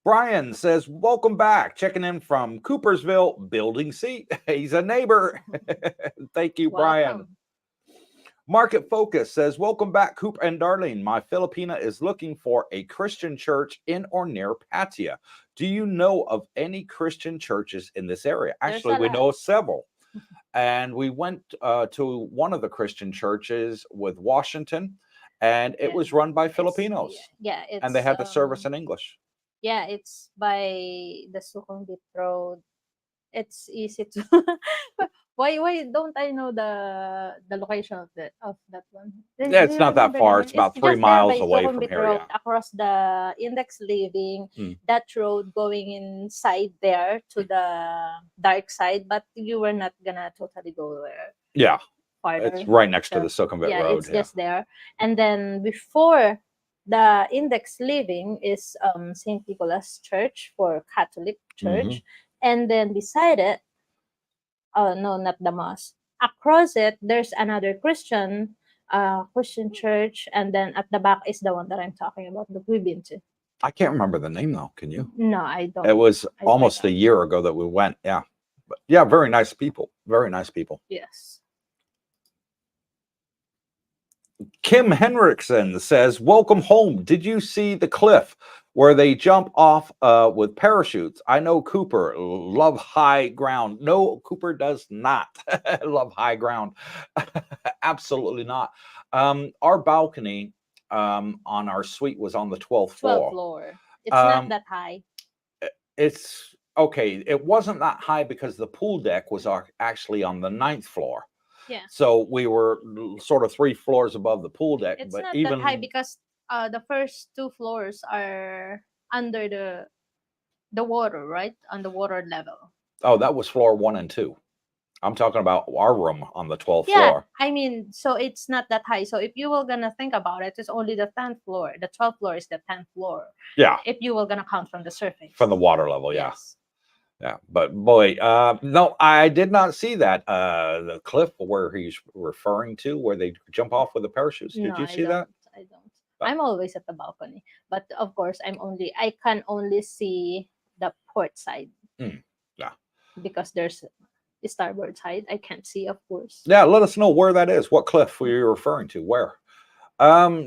Brian says, welcome back. Checking in from Coopersville, Building C. He's a neighbor. Thank you, Brian. Welcome. Market Focus says, welcome back, Coop and Darlene. My Filipina is looking for a Christian church in or near Patia. Do you know of any Christian churches in this area? There's Actually, a we lot. know of several. And we went to one of the Christian churches with Washington, and it Yeah. was run by It's Filipinos. yeah, it's And they had the service in English. yeah, it's by the Sukhumvit Road. It's easy to. Why don't I know the location of that one? Yeah, Do it's you not that remember the far. name? It's It's about 3 just there miles by away from Sukhumvit here. Road, Yeah. across the Index Living. Mm. That road going inside there to the dark side, but you were not gonna totally go there. Yeah. Farther. It's right next to So, the Sukhumvit yeah, Road. it's just there. And then before the Index Living is St. Nicholas Church for Catholic Church. And then beside it, oh no, not the mosque. Across it, there's another Christian church, and then at the back is the one that I'm talking about that we've been to. I can't remember the name though. Can you? No, I don't. It was I almost a forgot. year ago that we went. Yeah. But yeah, very nice people. Very nice people. Yes. Kim Henriksen says, welcome home. Did you see the cliff where they jump off with parachutes? I know Cooper love high ground. No, Cooper does not love high ground. Absolutely not. Our balcony on our suite was on the 12th 12th floor. floor. It's not that high. It's okay. It wasn't that high because the pool deck was actually on the 9th floor. Yeah. So we were sort of 3 floors above the pool deck. It's but not even that high because the first 2 floors are under the water, right? On the water level. Oh, that was floor 1 and 2. I'm talking about our room on the 12th Yeah, floor. I mean, so it's not that high. So if you were gonna think about it, it's only the 10th floor. The 12th floor is the 10th floor. Yeah. If you were gonna count from the surface. From the water level, yeah. Yes. Yeah, but boy, no, I did not see that. The cliff where he's referring to, where they jump off with the parachutes. Did No, you see that? I don't. I'm always at the balcony, but of course, I can only see the port side. Yeah. Because starboard side. I can't see, of course. Yeah, let us know where that is. What cliff were you referring to? Where?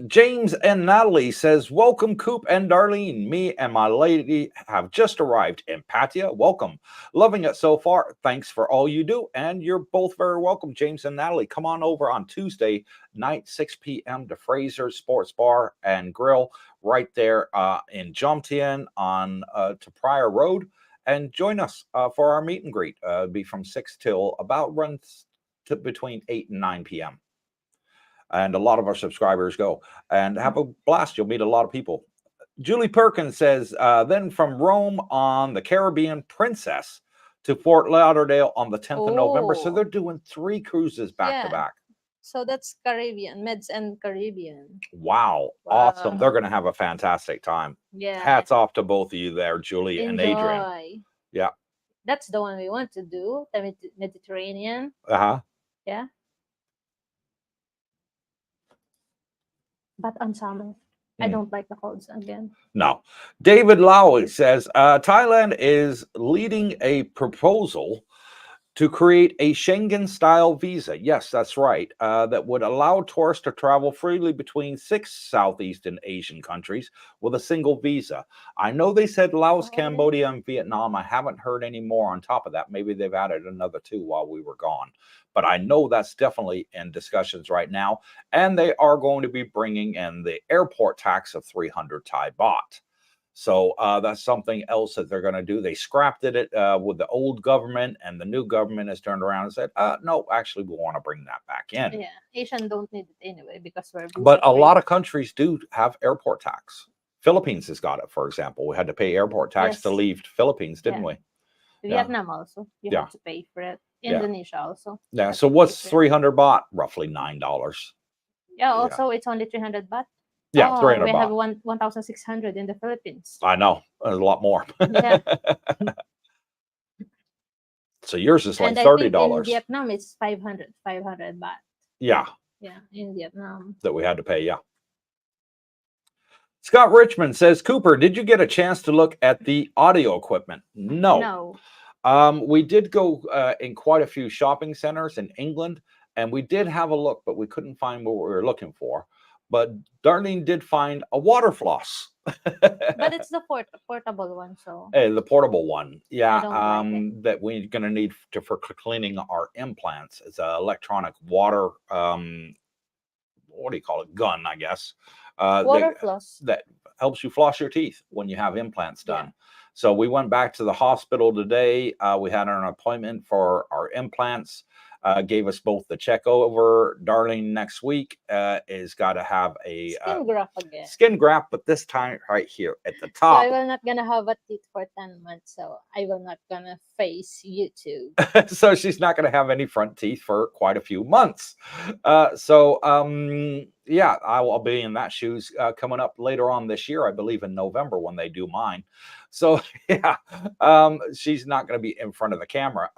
James and Natalie says, welcome, Coop and Darlene. Me and my lady have just arrived in Patia. Welcome. Loving it so far. Thanks for all you do. And you're both very welcome, James and Natalie. Come on over on Tuesday night, 6 p.m. to Fraser's Sports Bar and Grill right there in Jomtien on to Pryor Road. And join us for our meet and greet. It'll be from 6 till about runs to between 8 and 9 p.m. And a lot of our subscribers go and have a blast. You'll meet a lot of people. Julie Perkins says, then from Rome on the Caribbean Princess to Fort Lauderdale on the 10th of November. So they're doing 3 cruises back to back. So that's Caribbean, Meds and Caribbean. Wow. Awesome. They're going to have a fantastic time. Yeah. Hats off to both of you there, Julie and Adrian. Yeah. That's the one we want to do, the Mediterranean. Uh-huh. Yeah. But on summer, I don't like the colds again. No. David Lowy says, Thailand is leading a proposal to create a Schengen-style visa. Yes, that's right. That would allow tourists to travel freely between 6 Southeastern Asian countries with a single visa. I know they said Laos, Cambodia, and Vietnam. I haven't heard any more on top of that. Maybe they've added another 2 while we were gone. But I know that's definitely in discussions right now. And they are going to be bringing in the airport tax of 300 Thai baht. So that's something else that they're going to do. They scrapped it with the old government, and the new government has turned around and said, no, actually, we want to bring that back in. Yeah, Asian don't need it anyway because we're... But a lot of countries do have airport tax. Philippines has got it, for example. We had to pay airport tax to leave Philippines, didn't we? Vietnam also. You have to pay for it. Indonesia also. Yeah, so what's 300 baht? Roughly $9. Yeah, also it's only 300 baht. Yeah, 300 we baht. have 1,600 in the Philippines. I know. There's a lot more. Yeah. So yours is like and $30. I think in Vietnam, it's 500 baht. Yeah. Yeah, in Vietnam. That we had to pay, yeah. Scott Richmond says, Cooper, did you get a chance to look at the audio equipment? No. We did go in quite a few shopping centers in England, and we did have a look, but we couldn't find what we were looking for. But Darlene did find a water floss. But it's the portable one, so. The portable one, yeah. Like that we're going to need for cleaning our implants. It's an electronic water, what do you call it? Gun, I guess. Water floss. That helps you floss your teeth when you have implants done. Yeah. So we went back to the hospital today. We had an appointment for our implants. Gave us both the check over. Darlene next week is got to have a skin graft again. Skin graft, but this time right here at the top. So I will not gonna have a teeth for 10 months. So I will not gonna face YouTube. So she's not gonna have any front teeth for quite a few months. Yeah, I'll be in that shoes coming up later on this year, I believe in November when they do mine. So yeah, she's not going to be in front of the camera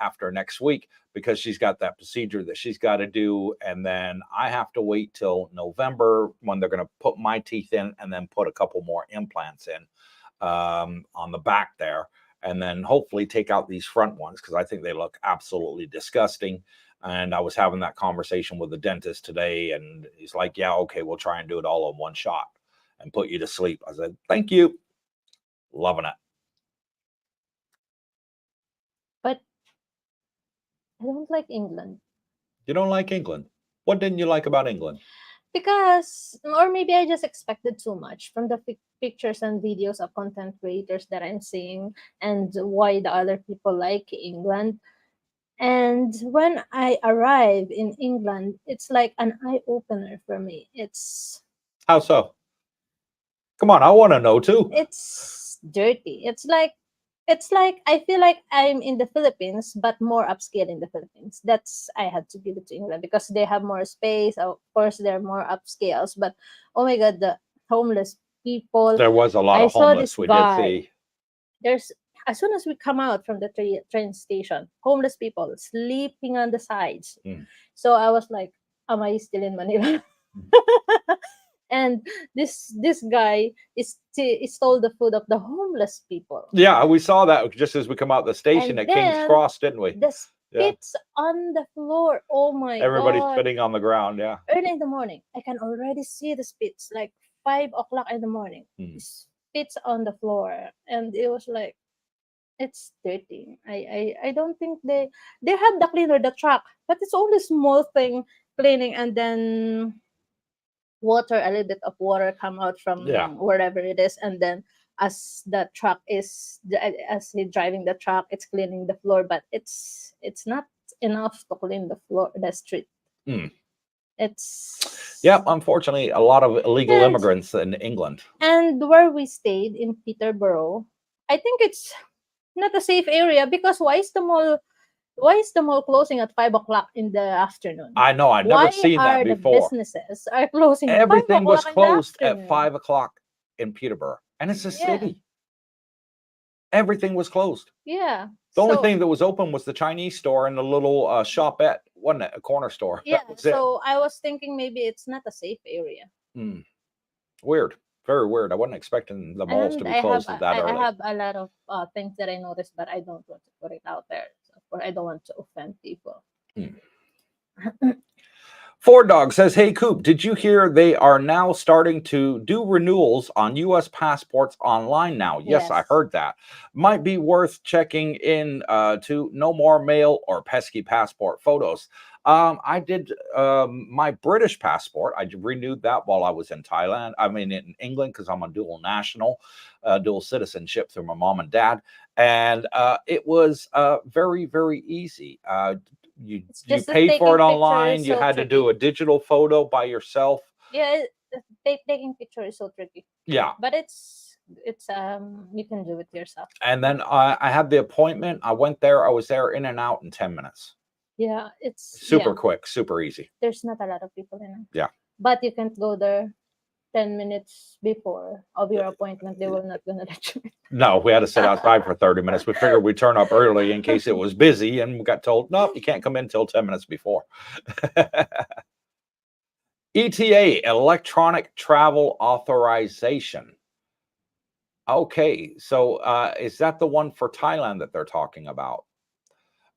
after next week because she's got that procedure that she's got to do. And then I have to wait till November when they're going to put my teeth in and then put a couple more implants in on the back there. And then hopefully take out these front ones because I think they look absolutely disgusting. And I was having that conversation with the dentist today, and he's like, yeah, okay, we'll try and do it all in one shot and put you to sleep. I said, thank you. Loving it. But I don't like England. You don't like England? What didn't you like about England? Because, or maybe I just expected too much from the pictures and videos of content creators that I'm seeing and why the other people like England. And when I arrive in England, it's like an eye-opener for me. It's... How so? Come on, I want to know too. It's dirty. It's like I feel like I'm in the Philippines, but more upscale in the Philippines. That's, I had to give it to England because they have more space. Of course, they're more upscales. But oh my God, the homeless people. There was a lot of homeless. We did see. There's, as soon as we come out from the train station, homeless people sleeping on the sides. So I was like, am I still in Manila? And this guy stole the food of the homeless people. Yeah, we saw that just as we come out the station at King's Cross, didn't we? Yeah. Spits on the floor. Oh my Everybody's god. spitting on the ground. Yeah. Early in the morning, I can already see the spits, like 5 o'clock in the morning. Mm. Spits on the floor. And it was like, it's dirty. I don't think they have the cleaner, the truck, but it's only small thing cleaning, and then water, a little bit of water come out Yeah. from wherever it is, and then as the truck is as he driving the truck, it's cleaning the floor, but it's not enough to clean the floor, the street. Mm. It's Yeah. Unfortunately, a lot of illegal and immigrants in England. and where we stayed in Peterborough, I think it's not a safe area, because why is the mall closing at 5 o'clock in the afternoon? I know. I'd never Why seen that are the before. businesses are closing at five Everything was o'clock in the closed at afternoon? 5 o'clock in Peterborough, and it's a Yeah, city. Everything was closed. yeah. The only So thing that was open was the Chinese store and the little shopette, wasn't it? A corner store. yeah, That was it. so I was thinking maybe it's not a safe area. Mm. Weird. Very weird. I wasn't expecting the malls to And be I have closed at that I early. have a lot of things that I noticed, but I don't want to put it out there. So, of course, I don't want to offend people. Mm. Ford Dog says, "Hey Coop, did you hear they are now starting to do renewals on U.S. passports online now?" Yes, I Yes. heard that. Might be worth checking in to no more mail or pesky passport photos. I did my British passport. I renewed that while I was in Thailand. I mean, in England, because I'm a dual national, dual citizenship through my mom and dad, and it was very, very easy. It's You just that paid for taking it picture online. is You so had to do tricky. a digital photo by yourself. Yeah, taking picture is so tricky. Yeah. But it's you can do it yourself. And then I had the appointment. I went there. I was there in and out in 10 minutes. Yeah, Super quick, super easy. there's not a lot of people in it. Yeah. But you can't go there 10 minutes before of your appointment. They will not gonna let you in. No, we had to sit outside for 30 minutes. We figured we'd turn up early in case it was busy, and we got told, nope, you can't come in until 10 minutes before. ETA, electronic travel authorization. Okay, so is that the one for Thailand that they're talking about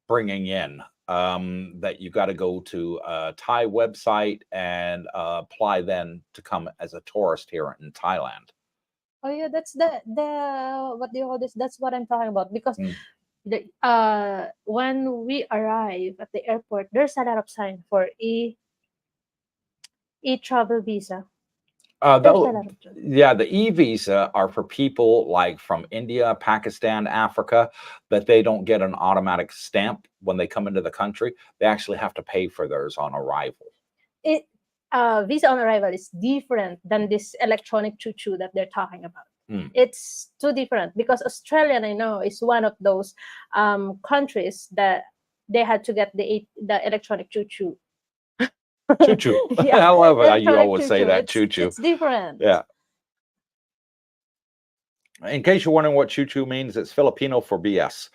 bringing in? That you got to go to a Thai website and apply then to come as a tourist here in Thailand. Oh yeah, that's the what do you call this? That's what I'm talking about, because Mm. when we arrive at the airport, there's a lot of sign for e-travel visa. There's a lot of Yeah, the e-visa are for people like from India, Pakistan, Africa, that they don't get an automatic stamp when they come into the country. They actually have to pay for theirs on arrival. it visa on arrival is different than this electronic choo-choo that they're talking about. Mm. It's too different, because Australian, I know, is one of those countries that they had to get the electronic choo-choo. Choo-choo. Yeah, I love it how you electronic always say choo-choo. that, It's choo-choo. it's different. Yeah. In case you're wondering what choo-choo means, it's Filipino for BS.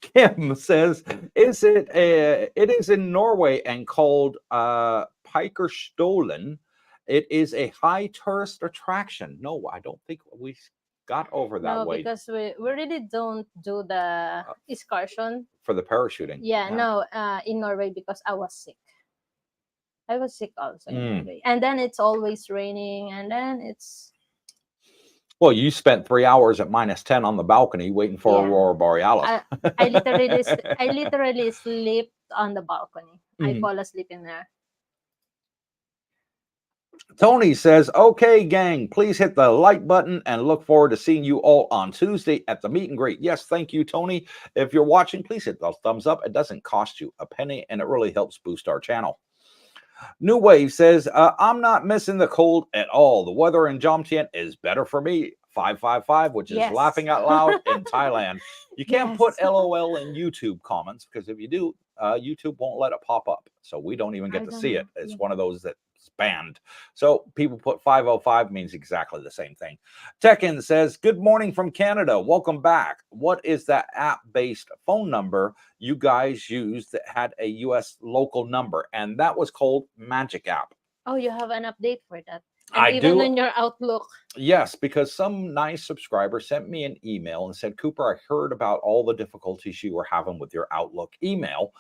Kim says, it is in Norway and called Pikerstolen. It is a high tourist attraction. No, I don't think we got over that No, way because we really don't do the excursion. for the parachuting. Yeah, no, in Norway, because I was sick. I was sick also in Norway. And then it's always raining, and then it's Well, you spent 3 hours at -10 on the balcony waiting for Aurora Borealis. I literally slept on the balcony. I fall asleep in there. Tony says, okay, gang, please hit the like button and look forward to seeing you all on Tuesday at the meet and greet. Yes, thank you, Tony. If you're watching, please hit the thumbs up. It doesn't cost you a penny, and it really helps boost our channel. New Wave says, I'm not missing the cold at all. The weather in Jomtien is better for me. 555, which is laughing out loud in Thailand. You can't put LOL in YouTube comments, because if you do, YouTube won't let it pop up. So we don't even get to see it. It's one of those that's banned. So people put 505 means exactly the same thing. Tekken says, good morning from Canada. Welcome back. What is that app-based phone number you guys used that had a US local number? And that was called Magic App. Oh, you have an update for that? And I even do. on your Outlook. Yes, because some nice subscriber sent me an email and said, Cooper, I heard about all the difficulties you were having with your Outlook email,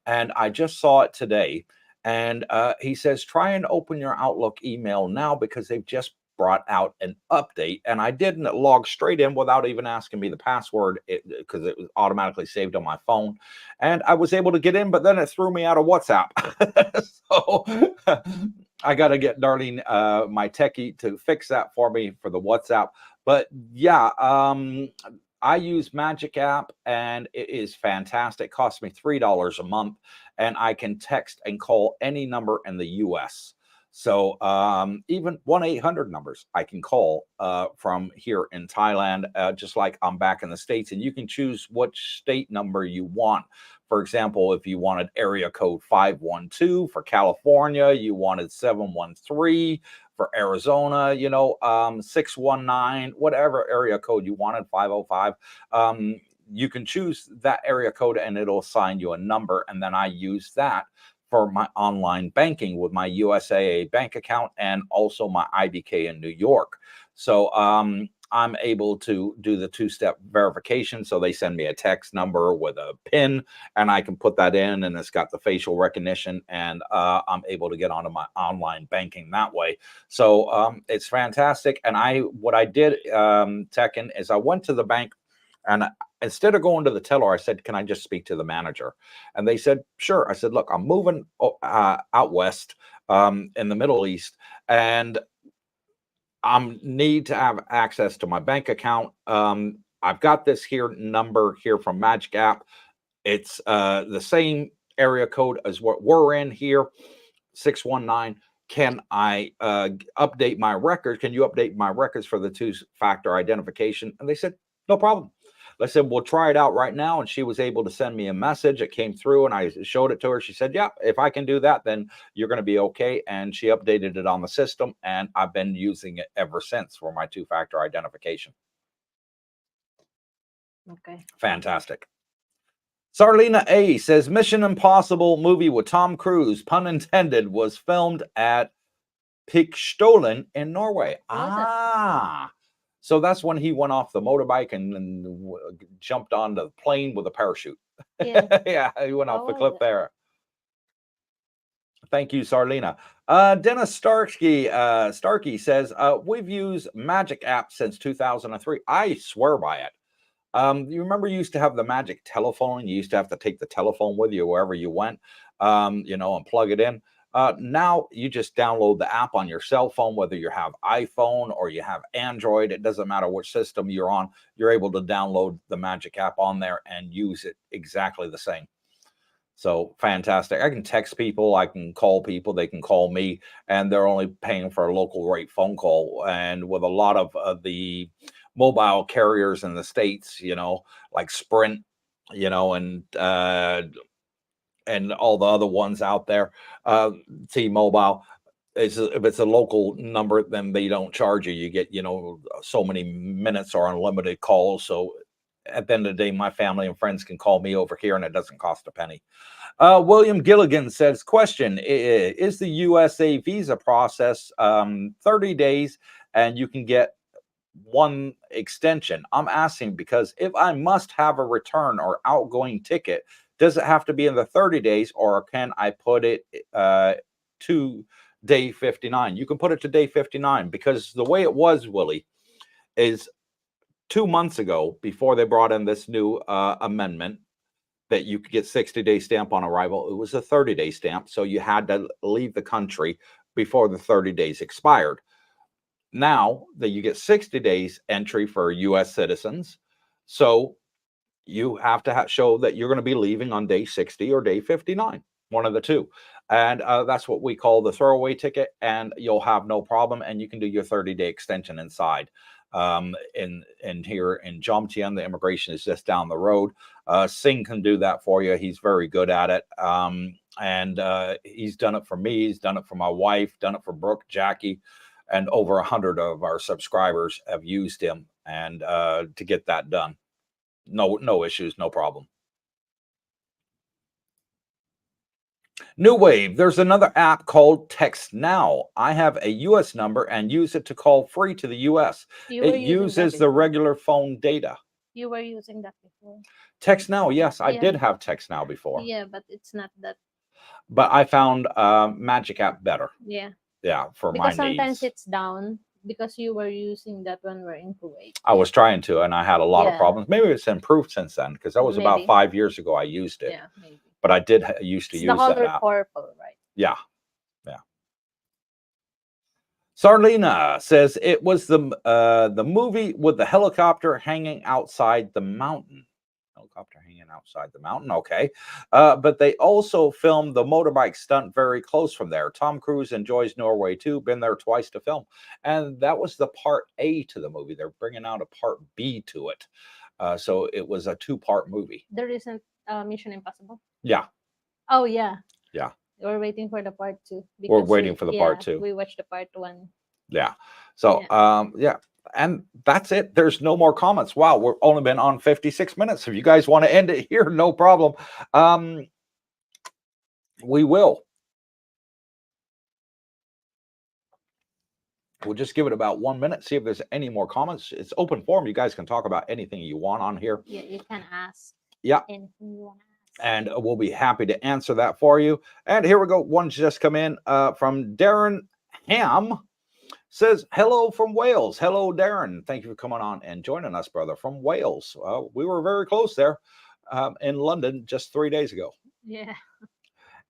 and I just saw it today. And he says, try and open your Outlook email now because they've just brought out an update. And I did, and it logged straight in without even asking me the password because it was automatically saved on my phone. And I was able to get in, but then it threw me out of WhatsApp. So I got to get Darlene, my techie, to fix that for me for the WhatsApp. But yeah, I use Magic App and it is fantastic. It costs me $3 a month, and I can text and call any number in the US. So even 1-800 numbers I can call from here in Thailand, just like I'm back in the States. And you can choose which state number you want. For example, if you wanted area code 512 for California, you wanted 713 for Arizona, 619, whatever area code you wanted, 505. You can choose that area code and it'll assign you a number. And then I use that for my online banking with my USAA bank account and also my IBK in New York. So I'm able to do the two-step verification. So they send me a text number with a PIN, and I can put that in, and it's got the facial recognition, and I'm able to get onto my online banking that way. So it's fantastic. And what I did, Tekken, is I went to the bank, and instead of going to the teller, I said, can I just speak to the manager? And they said, sure. I said, look, I'm moving out west in the Middle East, and I need to have access to my bank account. I've got this number here from Magic App. It's the same area code as what we're in here, 619. Can I update my record? Can you update my records for the two-factor identification? And they said, no problem. I said, we'll try it out right now. And she was able to send me a message. It came through and I showed it to her. She said, yeah, if I can do that, then you're going to be okay. And she updated it on the system. And I've been using it ever since for my two-factor identification. Okay. Fantastic. Sarlina A says Mission Impossible movie with Tom Cruise, pun intended, was filmed at Pikstolen in Norway. So that's when he went off the motorbike and jumped on the plane with a parachute. Yeah. Yeah, he went off the cliff Oh, there. Thank you, Sarlina. Dennis Starkey says, we've used Magic App since 2003. I swear by it. You remember you used to have the Magic telephone? You used to have to take the telephone with you wherever you went, and plug it in. Now you just download the app on your cell phone, whether you have iPhone or you have Android. It doesn't matter which system you're on. You're able to download the Magic app on there and use it exactly the same. So fantastic. I can text people, I can call people, they can call me, and they're only paying for a local rate phone call. And with a lot of the mobile carriers in the States, like Sprint, and all the other ones out there, T-Mobile, if it's a local number, then they don't charge you. You get, so many minutes or unlimited calls. So at the end of the day, my family and friends can call me over here and it doesn't cost a penny. William Gilligan says, question, is the USA visa process 30 days and you can get one extension? I'm asking because if I must have a return or outgoing ticket, does it have to be in the 30 days or can I put it to day 59? You can put it to day 59 because the way it was, Willie, is 2 months ago, before they brought in this new amendment, that you could get 60-day stamp on arrival. It was a 30-day stamp. So you had to leave the country before the 30 days expired. Now that you get 60 days entry for US citizens. So you have to show that you're going to be leaving on day 60 or day 59, one of the two. And that's what we call the throwaway ticket. And you'll have no problem. And you can do your 30-day extension inside. In here in Jomtien, the immigration is just down the road. Singh can do that for you. He's very good at it. And he's done it for me. He's done it for my wife, done it for Brooke, Jackie, and over 100 of our subscribers have used him and to get that done. No issues, no problem. New Wave, there's another app called Text Now. I have a US number and use it to call free to the US. You were It using that uses the before. regular phone data. You were using that before. Text Now, yes, I Yeah. did have Text Now before, Yeah, but it's not that. but I found Magic app better. Yeah. Yeah, for my Because sometimes needs. it's down because you were using that when we're in Kuwait. I was trying to, and I had a lot of Yeah. problems. Maybe it's improved since then because that was about Maybe. 5 years ago I used it. Yeah, maybe. But I did used to It's the use that color app. purple, right? Yeah, yeah. Sarlina says it was the movie with the helicopter hanging outside the mountain. Helicopter hanging outside the mountain. Okay, but they also filmed the motorbike stunt very close from there. Tom Cruise enjoys Norway too. Been there twice to film, and that was the part A to the movie. They're bringing out a part B to it, so it was a two-part movie. The recent Mission Impossible. Yeah, Oh yeah. yeah. We're waiting for the part 2 We're because waiting for the part 2. we watched the part 1. Yeah. So, Yeah. yeah. And that's it. There's no more comments. Wow, we've only been on 56 minutes. If you guys want to end it here, no problem. We will. We'll just give it about 1 minute, see if there's any more comments. It's open forum. You guys can talk about anything you want on here. Yeah, you can ask. Yeah. Anything you want to ask. And we'll be happy to answer that for you. And here we go. One's just come in from Darren Ham. Says, hello from Wales. Hello, Darren. Thank you for coming on and joining us, brother, from Wales. We were very close there in London just 3 days ago. Yeah.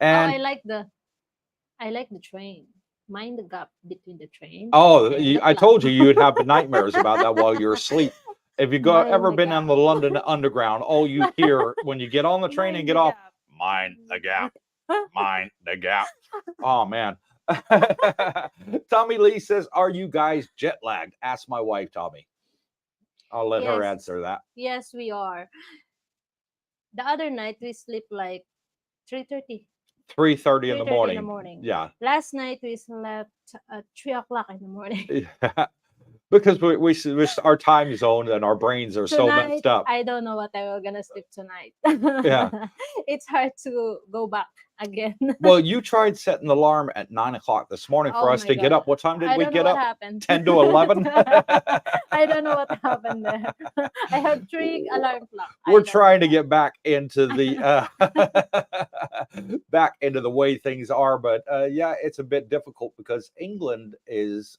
And I like the train. Mind the gap between the train. I told you you'd have nightmares about that while you're asleep. If you've ever been on the London Underground, all you hear when you get on the train and get off, mind the gap, mind the gap. Oh, man. Tommy Lee says, are you guys jet lagged? Ask my wife, Tommy. I'll let her answer that. Yes, we are. The other night we sleep like 3:30. 3:30 in the morning. In the morning. Yeah. Last night we slept at 3 o'clock in the morning. Yeah. Because we our time zone and our brains are so messed up. I don't know what I'm gonna sleep tonight. Yeah. It's hard to go back again. Well, you tried setting the alarm at 9 o'clock this morning for us to get up. What time did we get up? What happened. 10 to 11? I don't know what happened there. I have 3 alarm clocks. We're trying to get back into the back into the way things are, but yeah, it's a bit difficult because England is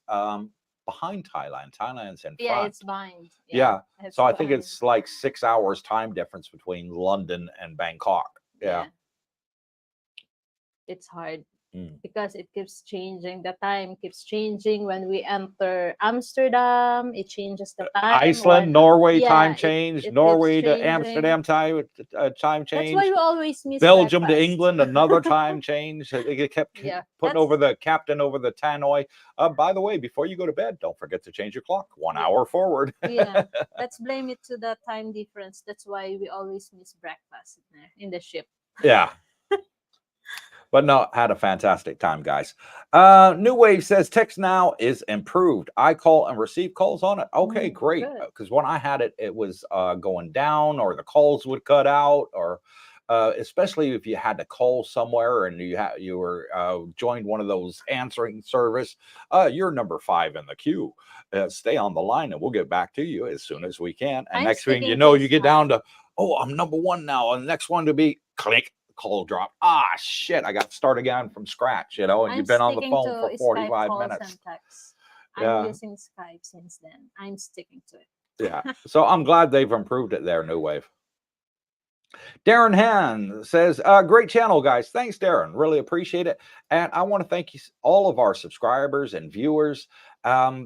behind Thailand. Thailand's in front. Yeah, it's behind. Yeah. So I think it's like 6 hours time difference between London and Bangkok. Yeah. It's hard because it keeps changing. The time keeps changing. When we enter Amsterdam, it changes the time. Iceland, Norway time change. Norway to Amsterdam time change. That's why we always miss Belgium breakfast. to England, another time change. They kept putting over the captain over the tannoy. By the way, before you go to bed, don't forget to change your clock 1 hour forward. Yeah, let's blame it to the time difference. That's why we always miss breakfast in the ship. Yeah. But no, had a fantastic time, guys. New Wave says text now is improved. I call and receive calls on it. Okay, great. Because when I had it, it was going down, or the calls would cut out, or especially if you had to call somewhere and you were joined one of those answering service. You're number 5 in the queue. Stay on the line, and we'll get back to you as soon as we can. And next thing you know, you get down to, oh, I'm number 1 now, and the next one to be click. Call drop. Ah, shit! I got to start again from scratch. You know, and you've been on the phone for 45 minutes. I'm using Skype since then. I'm sticking to it. Yeah. So I'm glad they've improved it there, New Wave. Darren Han says, great channel, guys. Thanks, Darren. Really appreciate it. And I want to thank you, all of our subscribers and viewers,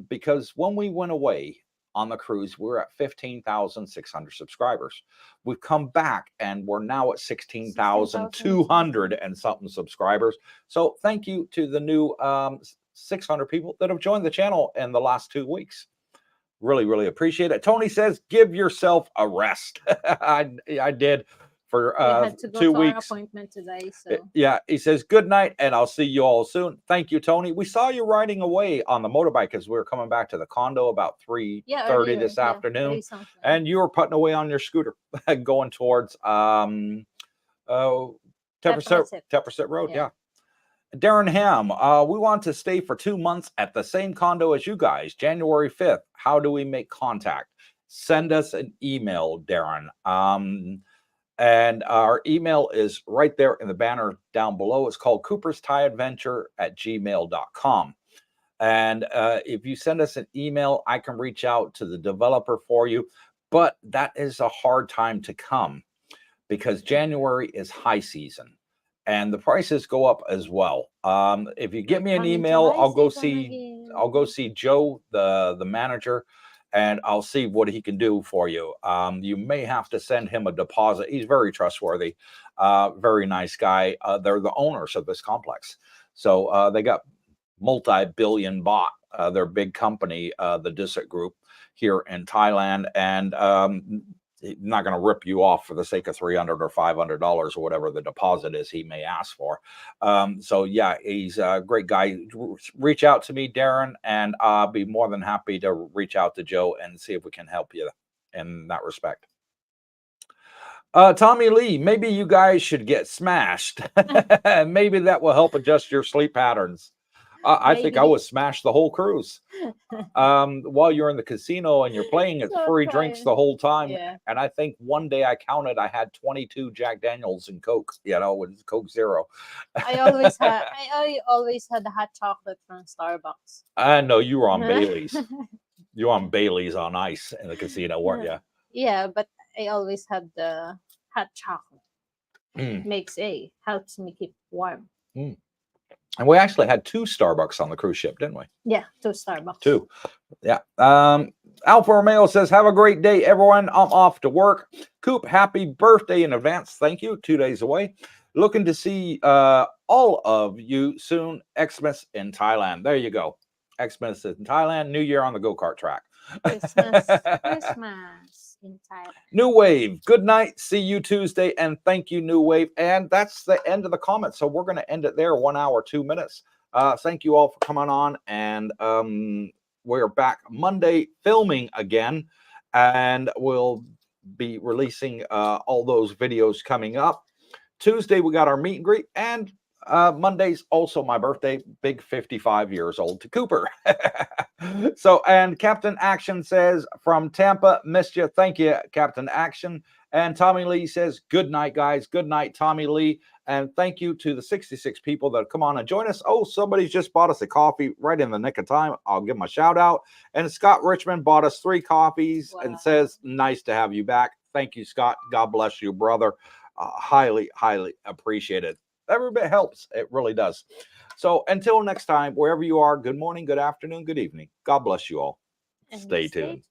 because when we went away on the cruise, we're at 15,600 subscribers. We've come back and we're now at 16,200 and something subscribers. So thank you to the new 600 people that have joined the channel in the last 2 weeks. Really, really appreciate it. Tony says, give yourself a rest. I did for 2 weeks. Our appointment today, so. Yeah, he says, good night, and I'll see you all soon. Thank you, Tony. We saw you riding away on the motorbike as we were coming back to the condo about 3:30 this afternoon, and you were putting away on your scooter going towards Tepperset Road, yeah. Darren Ham, we want to stay for 2 months at the same condo as you guys, January 5th. How do we make contact? Send us an email, Darren. And our email is right there in the banner down below. It's called cooperstieadventure@gmail.com. And if you send us an email, I can reach out to the developer for you. But that is a hard time to come because January is high season and the prices go up as well. If you get me an email, I'll go see Joe, the manager, and I'll see what he can do for you. You may have to send him a deposit. He's very trustworthy, very nice guy. They're the owners of this complex. So they got multi-billion baht. They're a big company, the Disit Group here in Thailand. And not going to rip you off for the sake of $300 or $500 or whatever the deposit is he may ask for. So yeah, he's a great guy. Reach out to me, Darren, and I'll be more than happy to reach out to Joe and see if we can help you in that respect. Tommy Lee, maybe you guys should get smashed. Maybe that will help adjust your sleep patterns. I think I would smash the whole cruise. While you're in the casino and you're playing, it's free drinks the whole time. Yeah. And I think one day I counted, I had 22 Jack Daniels and Coke, with Coke Zero. I always had the hot chocolate from Starbucks. I know you were on Bailey's. You were on Bailey's on ice in the casino, weren't you? Yeah, but I always had the hot chocolate. Helps me keep warm. And we actually had 2 Starbucks on the cruise ship, didn't we? Yeah, 2 Starbucks. 2. Yeah. Alfa Romeo says, have a great day, everyone. I'm off to work. Coop, happy birthday in advance. Thank you. 2 days away. Looking to see all of you soon. Xmas in Thailand. There you go. Xmas in Thailand. New Year on the go-kart track. Christmas in Thailand. New Wave, good night. See you Tuesday. And thank you, New Wave. And that's the end of the comments. So we're going to end it there. 1 hour, 2 minutes. Thank you all for coming on. And we're back Monday filming again. And we'll be releasing all those videos coming up. Tuesday, we got our meet and greet. And Monday's also my birthday, big 55 years old to Cooper. So, and Captain Action says from Tampa, missed you. Thank you, Captain Action. And Tommy Lee says, good night, guys. Good night, Tommy Lee. And thank you to the 66 people that come on and join us. Oh, somebody just bought us a coffee right in the nick of time. I'll give them a shout out. And Scott Richmond bought us 3 coffees and says, nice to have you back. Thank you, Scott. God bless you, brother. Highly, highly appreciated. Every bit helps. It really does. So until next time, wherever you are, good morning, good afternoon, good evening. God bless you all. Stay tuned.